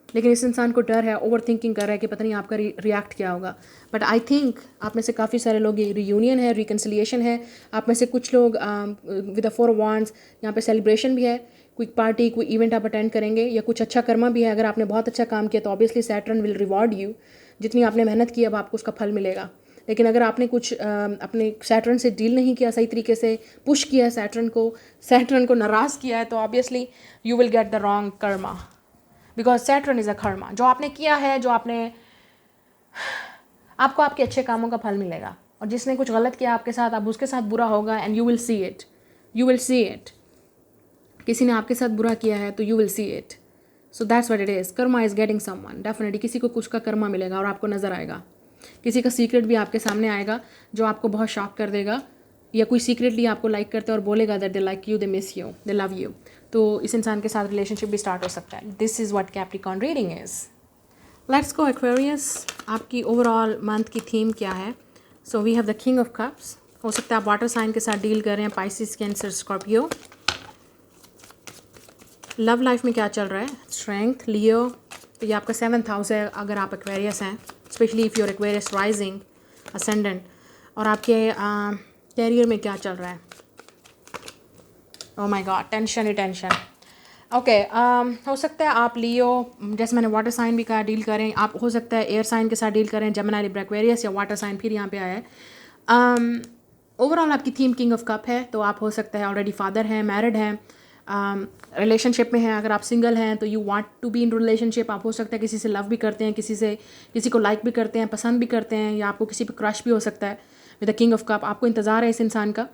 लेकिन इस इंसान को डर है, ओवर थिंकिंग कर रहा है कि पता नहीं आपका रिएक्ट क्या होगा। बट आई थिंक आप में से काफ़ी सारे लोग, ये रियूनियन है, रिकन्सिलिएशन है। आप में से कुछ लोग विद द 4 वांड्स, यहाँ पे सेलिब्रेशन भी है, कोई पार्टी, कोई इवेंट आप अटेंड करेंगे, या कुछ अच्छा कर्मा भी है। अगर आपने बहुत अच्छा काम किया तो obviously Saturn will reward you, जितनी आपने मेहनत की अब आपको उसका फल मिलेगा। लेकिन अगर आपने कुछ अपने सैटर्न से डील नहीं किया सही तरीके से, पुश किया सैटर्न को नाराज़ किया है, तो obviously you will get the wrong Karma, because Saturn is a Karma. जो आपने किया है, जो आपको आपके अच्छे कामों का फल मिलेगा, और जिसने कुछ गलत किया आपके साथ, अब उसके साथ बुरा होगा, and you will see it. किसी ने आपके साथ बुरा किया है तो you will see it. So that's what it is. Karma is getting someone, definitely किसी को कुछ का कर्मा मिलेगा और आपको नज़र आएगा। किसी का सीक्रेट भी आपके सामने आएगा जो आपको बहुत शॉक कर देगा, या कोई सीक्रेटली आपको लाइक करता है और बोलेगा that they like you, they miss you, they love you. तो इस इंसान के साथ रिलेशनशिप भी स्टार्ट हो सकता है। This is what Capricorn reading is. Let's go Aquarius, आपकी ओवरऑल मंथ की थीम क्या है। So we have the king of cups, हो सकता है आप वाटर साइन के साथ डील कर रहे हैं, Pisces, cancer, Scorpio. Love life में क्या चल रहा है? स्ट्रेंथ, लियो, तो ये आपका 7th हाउस है अगर आप एक्वेरियस हैं, specially if you're Aquarius rising ascendant. और आपके कैरियर में क्या चल रहा है? ओह माय गॉड, टेंशन ही टेंशन। ओके, हो सकता है आप लियो, जैसे मैंने वाटर साइन भी कहा, डील करें। आप हो सकता है एयर साइन के साथ डील करें, जेमिनी, लिब्रा, एक्वेरियस, या वाटर साइन फिर यहाँ पे आया है। ओवरऑल आपकी थीम किंग ऑफ कप है, तो आप हो सकता है ऑलरेडी फादर हैं, मैरिड हैं, रिलेशनशिप में हैं। अगर आप सिंगल हैं तो you want to be in relationship. आप हो सकता है किसी से लव भी करते हैं, किसी को लाइक भी करते हैं, पसंद भी करते हैं, या आपको किसी पे क्रश भी हो सकता है with the king of cup. आपको इंतज़ार है इस इंसान का।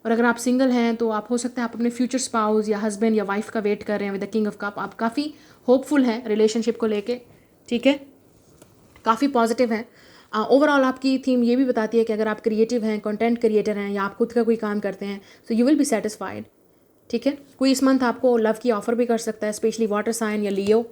और अगर आप सिंगल हैं तो आप हो सकता है आप अपने फ्यूचर स्पाउस या हस्बैंड या वाइफ का वेट कर रहे हैं with the king of cup. आप काफ़ी होपफुल हैं रिलेशनशिप को लेके, ठीक है, काफ़ी पॉजिटिव हैं। ओवरऑल आपकी थीम ये भी बताती है कि अगर आप क्रिएटिव हैं, कंटेंट क्रिएटर हैं, या आप खुद का कोई काम करते हैं, तो यू विल बी सेटिस्फाइड, ठीक है। कोई इस मंथ आपको लव की ऑफ़र भी कर सकता है, स्पेशली वाटर साइन या लियो,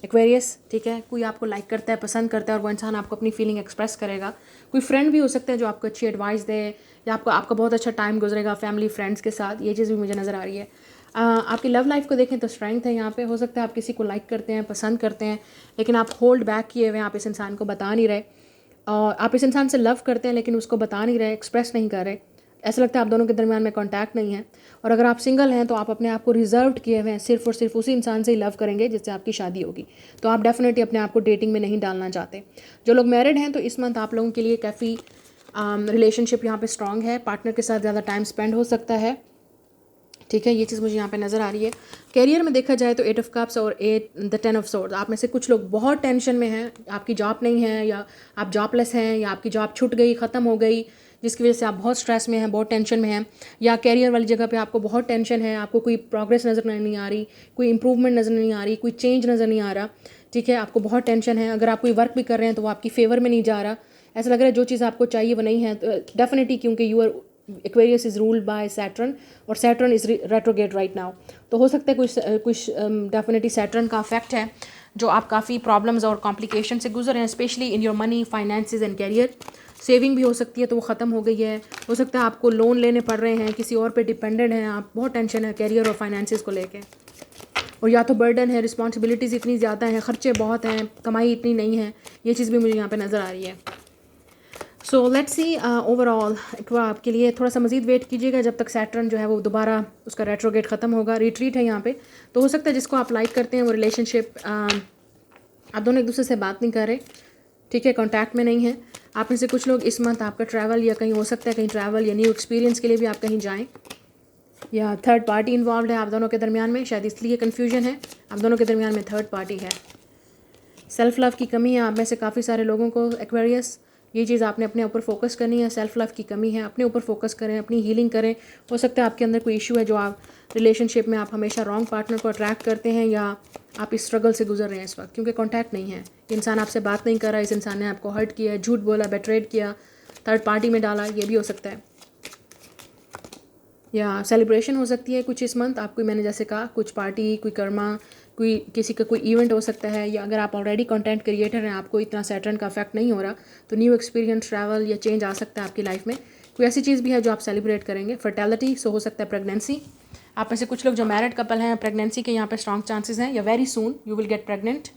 एक्वेरियस, ठीक है। कोई आपको लाइक करता है, पसंद करता है, और वो इंसान आपको अपनी फीलिंग एक्सप्रेस करेगा। कोई फ्रेंड भी हो सकता है जो आपको अच्छी एडवाइस दे, या आपका बहुत अच्छा टाइम गुजरेगा फैमिली फ्रेंड्स के साथ। ये चीज़ भी मुझे नज़र आ रही है। आपकी लव लाइफ को देखें तो स्ट्रेंथ है यहाँ पे। हो सकता है आप किसी को लाइक करते हैं, पसंद करते हैं, लेकिन आप होल्ड बैक किए हुए हैं, आप इस इंसान को बता नहीं रहे। और आप इस इंसान से लव करते हैं लेकिन उसको बता नहीं रहे, एक्सप्रेस नहीं कर रहे। ऐसा लगता है आप दोनों के दरमियान में कांटेक्ट नहीं है। और अगर आप सिंगल हैं तो आप अपने आप को रिजर्व्ड किए हुए हैं, सिर्फ और सिर्फ उसी इंसान से ही लव करेंगे जिससे आपकी शादी होगी। तो आप डेफिनेटली अपने आप को डेटिंग में नहीं डालना चाहते। जो लोग मैरिड हैं तो इस मंथ आप लोगों के लिए काफ़ी रिलेशनशिप यहाँ पे स्ट्रांग है, पार्टनर के साथ ज़्यादा टाइम स्पेंड हो सकता है, ठीक है। ये चीज़ मुझे यहाँ पे नज़र आ रही है। कैरियर में देखा जाए तो 8 ऑफ कप्स और 10 ऑफ सोर्ड्स। आप में से कुछ लोग बहुत टेंशन में हैं, आपकी जॉब नहीं है, या आप जॉबलेस हैं, या आपकी जॉब छूट गई, ख़त्म हो गई, जिसकी वजह से आप बहुत स्ट्रेस में हैं, बहुत टेंशन में हैं। या कैरियर वाली जगह पे आपको बहुत टेंशन है, आपको कोई प्रोग्रेस नज़र नहीं आ रही, कोई इंप्रूवमेंट नज़र नहीं आ रही, कोई चेंज नज़र नहीं आ रहा, ठीक है। आपको बहुत टेंशन है। अगर आप कोई वर्क भी कर रहे हैं तो वो आपकी फेवर में नहीं जा रहा। ऐसा लग रहा है जो चीज़ आपको चाहिए वो नहीं है। तो डेफिनेटली, क्योंकि you are Aquarius is ruled by Saturn, और Saturn is retrograde right now। तो हो सकता है कुछ डेफिनेटली Saturn का अफेक्ट है, जो आप काफ़ी प्रॉब्लम्स और कॉम्प्लिकेशन से गुजर रहे हैं, specially in your money, finances and career. Saving भी हो सकती है तो वो ख़त्म हो गई है। हो सकता है आपको लोन लेने पड़ रहे हैं, किसी और पे डिपेंडेंट हैं आप, बहुत टेंशन है कैरियर और फाइनेंसेस को लेके। और या तो बर्डन है, रिस्पॉन्सिबिलिटीज़ इतनी ज़्यादा हैं, ख़र्चे बहुत हैं, कमाई इतनी नहीं है। ये चीज़ भी मुझे यहाँ पे नज़र आ रही है। सो लेट्स सी ओवरऑल आपके लिए थोड़ा सा मज़ीद वेट कीजिएगा जब तक सैटर्न जो है वो दोबारा उसका रेट्रोगेट ख़त्म होगा। रिट्रीट है यहाँ पे। तो हो सकता है जिसको आप लाइक करते हैं वो रिलेशनशिप, आप दोनों एक दूसरे से बात नहीं कर रहे, ठीक है, कॉन्टैक्ट में नहीं है। आप में से कुछ लोग इस मंथ आपका ट्रैवल, या कहीं हो सकता है कहीं ट्रैवल या न्यू एक्सपीरियंस के लिए भी आप कहीं जाएँ, या थर्ड पार्टी इन्वॉल्व है आप दोनों के दरमियान में, शायद इसलिए कन्फ्यूजन है। आप दोनों के दरमियान में थर्ड पार्टी है। सेल्फ लव की कमी है आप में से काफ़ी सारे लोगों को, एक्वेरियस। ये चीज़ आपने अपने ऊपर फोकस करनी है। सेल्फ लव की कमी है, अपने ऊपर फोकस करें, अपनी हीलिंग करें। हो सकता है आपके अंदर कोई इशू है जो आप रिलेशनशिप में आप हमेशा रॉन्ग पार्टनर को अट्रैक्ट करते हैं, या आप इस स्ट्रगल से गुजर रहे हैं इस वक्त, क्योंकि कॉन्टैक्ट नहीं है। इंसान आपसे बात नहीं कर रहा, इस इंसान ने आपको हर्ट किया, झूठ बोला, बेट्रेड किया, थर्ड पार्टी में डाला, ये भी हो सकता है। या सेलिब्रेशन हो सकती है कुछ इस मंथ आपको, मैंने जैसे कहा, कुछ पार्टी, कोई कर्मा, कोई किसी का कोई इवेंट हो सकता है। या अगर आप ऑलरेडी कंटेंट क्रिएटर हैं, आपको इतना सैटर्न का इफेक्ट नहीं हो रहा, तो न्यू एक्सपीरियंस, ट्रैवल या चेंज आ सकता है आपकी लाइफ में। कोई ऐसी चीज़ भी है जो आप सेलिब्रेट करेंगे। फर्टेलिटी, सो हो सकता है प्रेगनेंसी। आप में से कुछ लोग जो मैरिड कपल हैं, प्रेगनेंसी के यहाँ पे स्ट्रॉन्ग चांसेस हैं, या very soon you will get pregnant.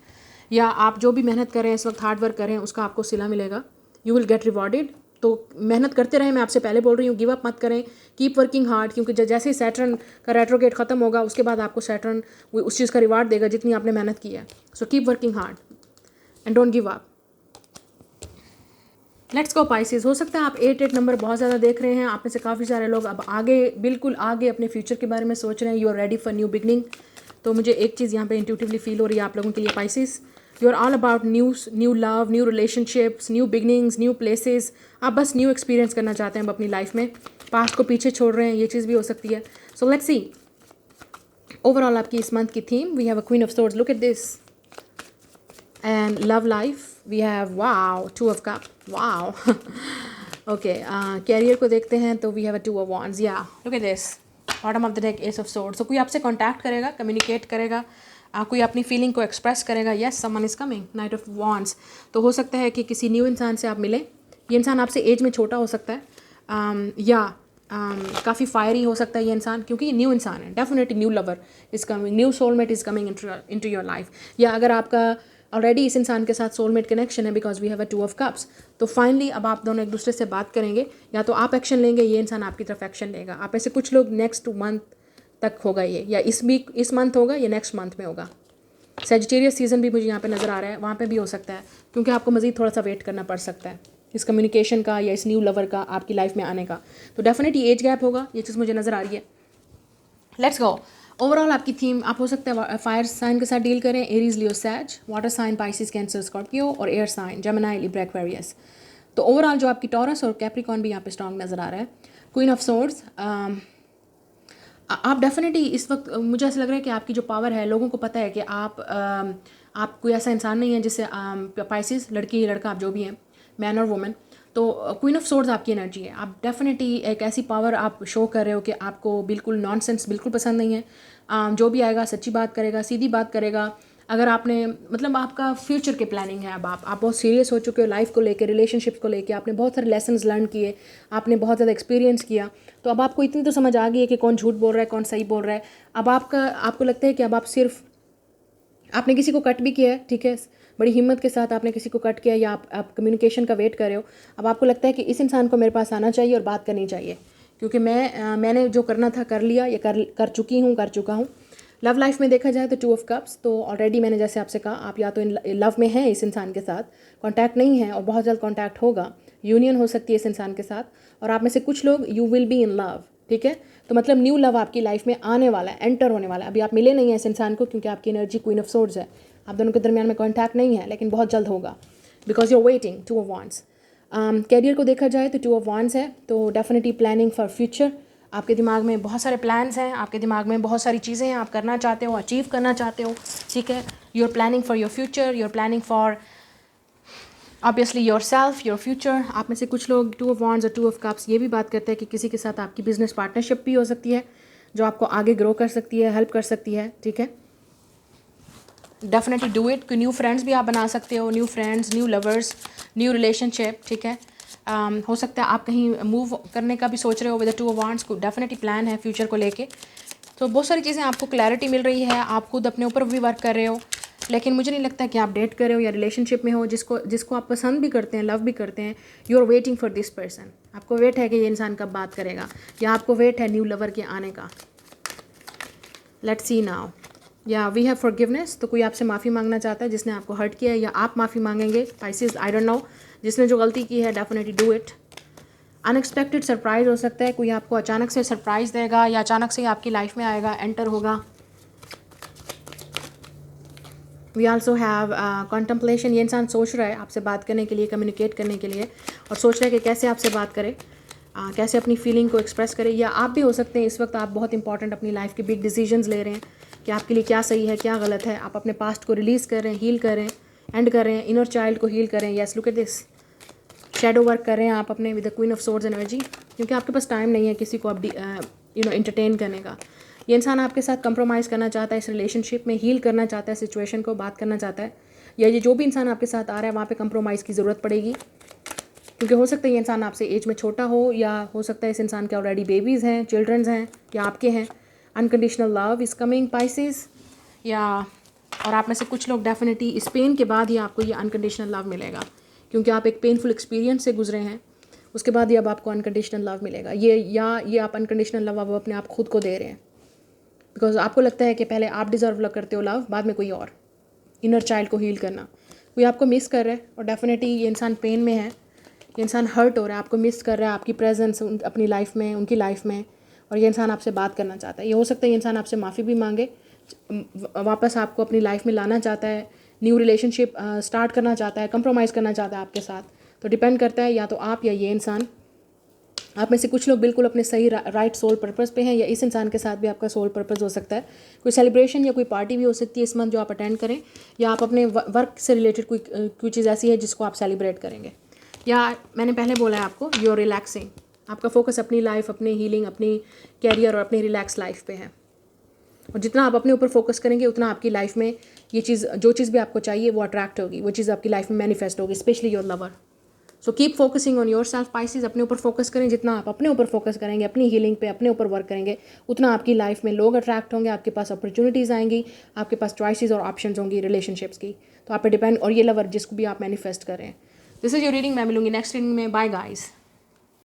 या आप जो भी मेहनत करें इस वक्त, हार्ड वर्क करें, उसका आपको सिला मिलेगा, यू विल गेट रिवॉर्डेड। तो मेहनत करते रहें, मैं आपसे पहले बोल रही हूँ, गिव अप मत करें, कीप वर्किंग हार्ड, क्योंकि जैसे ही सैटर्न का रेट्रोगेट ख़त्म होगा उसके बाद आपको सैटर्न उस चीज़ का रिवार्ड देगा जितनी आपने मेहनत की है। So keep working hard and don't give up. Let's go Pisces. हो सकता है आप 8 नंबर बहुत ज़्यादा देख रहे हैं। आप में से काफ़ी सारे लोग अब आगे, बिल्कुल आगे अपने फ्यूचर के बारे में सोच रहे हैं। You are ready for new beginning. तो मुझे एक चीज़ यहाँ पे इंट्यूटिवली फील हो रही है आप लोगों के लिए Pisces, you are all about new love, new relationships, new beginnings, new places. आप बस न्यू एक्सपीरियंस करना चाहते हैं अब अपनी लाइफ में, पास्ट को पीछे छोड़ रहे हैं, ये चीज़ भी हो सकती है। सो लेट्स सी ओवरऑल आपकी इस मंथ की theme. We have a queen of swords, look at this. And love life we have, wow, 2 of cup, wow. Okay, career को देखते हैं तो we have a 2 of wands, या look at this, bottom of the deck, ace of swords. तो कोई आपसे contact करेगा, communicate करेगा, कोई अपनी फीलिंग को एक्सप्रेस करेगा। Yes, someone is coming, night of wands। तो हो सकता है कि किसी न्यू इंसान से आप मिलें। ये इंसान आपसे एज में छोटा हो सकता है, या काफ़ी फायरी हो सकता है ये इंसान, क्योंकि ये न्यू इंसान है। Definitely new lover is coming, new soulmate is coming into your life. या अगर आपका ऑलरेडी इस इंसान के साथ सोलमेट कनेक्शन है, because we have a 2 of cups, तो फाइनली अब आप दोनों एक दूसरे से बात करेंगे। या तो आप एक्शन लेंगे, ये इंसान आपकी तरफ एक्शन लेगा। आप ऐसे कुछ लोग नेक्स्ट मंथ तक होगा ये, या इस मंथ होगा या नेक्स्ट मंथ में होगा। सेजिटेरियस सीजन भी मुझे यहाँ पे नज़र आ रहा है, वहाँ पे भी हो सकता है, क्योंकि आपको मज़ीद थोड़ा सा वेट करना पड़ सकता है इस कम्युनिकेशन का या इस न्यू लवर का आपकी लाइफ में आने का। तो डेफिनेटली एज गैप होगा, ये चीज़ मुझे नज़र आ रही है। Let's go. ओवरऑल आपकी थीम, आप हो सकता है फायर साइन के साथ डील करें, Aries, Leo, Sag, water sign, Pisces, cancer, Scorpio, और air sign, Gemini, Libra, Aquarius. तो ओवरऑल जो आपकी टॉरस और कैप्रिकॉन भी यहाँ पे स्ट्रॉन्ग नज़र आ रहा है। क्वीन ऑफ सोर्ड्स, आप डेफिनेटली इस वक्त मुझे ऐसा लग रहा है कि आपकी जो पावर है, लोगों को पता है कि आप कोई ऐसा इंसान नहीं है जिससे पाइसिस, लड़की लड़का, आप जो भी हैं, मैन और वुमेन, तो क्वीन ऑफ सोर्ड्स आपकी एनर्जी है। आप डेफिनेटली एक ऐसी पावर आप शो कर रहे हो कि आपको बिल्कुल नॉनसेंस बिल्कुल पसंद नहीं है। जो भी आएगा सच्ची बात करेगा, सीधी बात करेगा। अगर आपने मतलब आपका फ्यूचर के प्लानिंग है, अब आप बहुत सीरियस हो चुके हो लाइफ को लेके, रिलेशनशिप्स को लेके, आपने बहुत सारे लेसन्स लर्न किए, आपने बहुत ज़्यादा एक्सपीरियंस किया, तो अब आपको इतनी तो समझ आ गई है कि कौन झूठ बोल रहा है, कौन सही बोल रहा है। अब आपको लगता है कि अब आप सिर्फ, आपने किसी को कट भी किया है, ठीक है, बड़ी हिम्मत के साथ आपने किसी को कट किया, या आप कम्युनिकेशन का वेट कर रहे हो। अब आपको लगता है कि इस इंसान को मेरे पास आना चाहिए और बात करनी चाहिए, क्योंकि मैंने जो करना था कर लिया, या कर चुका हूँ। लव लाइफ में देखा जाए तो 2 ऑफ कप्स, तो ऑलरेडी मैंने जैसे आपसे कहा, आप या तो लव में हैं इस इंसान के साथ, कांटेक्ट नहीं है और बहुत जल्द कांटेक्ट होगा, यूनियन हो सकती है इस इंसान के साथ, और आप में से कुछ लोग you will be in love, ठीक है। तो मतलब न्यू लव आपकी लाइफ में आने वाला है, एंटर होने वाला है। अभी आप मिले नहीं हैं इस इंसान को, क्योंकि आपकी एनर्जी क्वीन ऑफ सोर्ड्स है, आप दोनों के दरमियान में कॉन्टैक्ट नहीं है, लेकिन बहुत जल्द होगा, because you are waiting. 2 of wands. Career को देखा जाए तो 2 ऑफ वांड्स है, तो डेफिनेटली प्लानिंग फॉर फ्यूचर। आपके दिमाग में बहुत सारे प्लान्स हैं, आपके दिमाग में बहुत सारी चीज़ें हैं, आप करना चाहते हो, अचीव करना चाहते हो, ठीक है। You are planning for your future, you are planning for obviously yourself, your future. आप में से कुछ लोग 2 ऑफ वांड्स और 2 ऑफ कप्स ये भी बात करते हैं कि किसी के साथ आपकी बिजनेस पार्टनरशिप भी हो सकती है, जो आपको आगे ग्रो कर सकती है, हेल्प कर सकती है, ठीक है। Definitely do it. कोई न्यू फ्रेंड्स भी आप बना सकते हो, new friends, new lovers, new relationship, ठीक है। हो सकता है आप कहीं मूव करने का भी सोच रहे हो विद 2 ऑफ वांड्स को, डेफिनेटली प्लान है फ्यूचर को लेके। तो बहुत सारी चीज़ें आपको क्लैरिटी मिल रही है, आप खुद अपने ऊपर भी वर्क कर रहे हो, लेकिन मुझे नहीं लगता कि आप डेट कर रहे हो या रिलेशनशिप में हो जिसको आप पसंद भी करते हैं, लव भी करते हैं। You are waiting for this person, आपको वेट है कि ये इंसान कब बात करेगा, या आपको वेट है न्यू लवर के आने का। Let's see now. या वी हैव फॉरगिवनेस, तो कोई आपसे माफ़ी मांगना चाहता है जिसने आपको हर्ट किया है, या आप माफ़ी मांगेंगे, पाइसिस, आई डोंट नो। जिसने जो गलती की है, definitely do it. Unexpected surprise हो सकता है, कोई आपको अचानक से सरप्राइज़ देगा, या अचानक से आपकी लाइफ में आएगा, एंटर होगा। वी आल्सो हैव कॉन्टम्पलेशन, ये इंसान सोच रहा है आपसे बात करने के लिए, कम्युनिकेट करने के लिए, और सोच रहा है कि कैसे आपसे बात करे, कैसे अपनी फीलिंग को एक्सप्रेस करे। या आप भी हो सकते हैं इस वक्त आप बहुत इंपॉर्टेंट अपनी लाइफ के बिग डिसीजंस ले रहे हैं कि आपके लिए क्या सही है, क्या गलत है। आप अपने पास्ट को रिलीज़ कर रहे हैं, हील कर रहे हैं, एंड कर रहे हैं, इनर चाइल्ड को हील कर रहे हैं। Yes, look at this, shadow work कर रहे हैं आप अपने with the queen of swords energy, क्योंकि आपके पास टाइम नहीं है किसी को अब एंटरटेन करने का। ये इंसान आपके साथ कंप्रोमाइज़ करना चाहता है, इस रिलेशनशिप में हील करना चाहता है, सिचुएशन को बात करना चाहता है। या ये जो भी इंसान आपके साथ आ रहा है, वहाँ पे कंप्रोमाइज़ की ज़रूरत पड़ेगी, क्योंकि हो सकता है ये इंसान आपसे एज में छोटा हो, या हो सकता है इस इंसान के ऑलरेडी बेबीज़ हैं, चिल्ड्रंस हैं, या आपके हैं। Unconditional love is coming, Pisces. या और आप में से कुछ लोग डेफिनेटली इस पेन के बाद ही आपको ये अनकंडीशनल लव मिलेगा, क्योंकि आप एक पेनफुल एक्सपीरियंस से गुजरे हैं, उसके बाद ही अब आपको अनकंडीशनल लव मिलेगा। ये आप अनकंडीशनल लव अब अपने आप खुद को दे रहे हैं, बिकॉज आपको लगता है कि पहले आप डिज़र्व करते हो लव, बाद में कोई और। इनर चाइल्ड को हील करना, कोई आपको मिस कर रहा है, और डेफिनेटली ये इंसान पेन में है, ये इंसान हर्ट हो रहा है, आपको मिस कर रहा है, आपकी प्रेजेंस अपनी लाइफ में, उनकी लाइफ में, और ये इंसान आपसे बात करना चाहता है। ये हो सकता है ये इंसान आपसे माफ़ी भी मांगे, वापस आपको अपनी लाइफ में लाना चाहता है, न्यू रिलेशनशिप स्टार्ट करना चाहता है, कंप्रोमाइज़ करना चाहता है आपके साथ। तो डिपेंड करता है या तो आप या ये इंसान। आप में से कुछ लोग बिल्कुल अपने सही राइट सोल पर्पस पे हैं, या इस इंसान के साथ भी आपका सोल पर्पस हो सकता है। कोई सेलिब्रेशन या कोई पार्टी भी हो सकती है इस मंथ जो आप अटेंड करें, या आप अपने वर्क से रिलेटेड कोई चीज़ ऐसी है जिसको आप सेलिब्रेट करेंगे। या मैंने पहले बोला है आपको, यू आर रिलैक्सिंग, आपका फोकस अपनी लाइफ, अपनी हीलिंग, अपनी कैरियर और अपनी रिलैक्स लाइफ पे है। और जितना आप अपने ऊपर फोकस करेंगे, उतना आपकी लाइफ में ये चीज़, जो चीज़ भी आपको चाहिए वो अट्रैक्ट होगी, वो चीज़ आपकी लाइफ में मैनिफेस्ट होगी, specially your lover. So keep focusing on your self Pisces, अपने ऊपर फोकस करें। जितना आप अपने ऊपर फोकस करेंगे, अपनी हीलिंग पे अपने ऊपर वर्क करेंगे, उतना आपकी लाइफ में लोग अट्रैक्ट होंगे, आपके पास अपॉर्चुनिटीज़ आएंगी, आपके पास चॉइसेस और ऑप्शंस होंगी रिलेशनशिप्स की। तो आप पे डिपेंड, और ये लवर जिसको भी आप मैनिफेस्ट करें। This is your reading. मैं मिलूंगी नेक्स्ट रीडिंग में। Bye guys.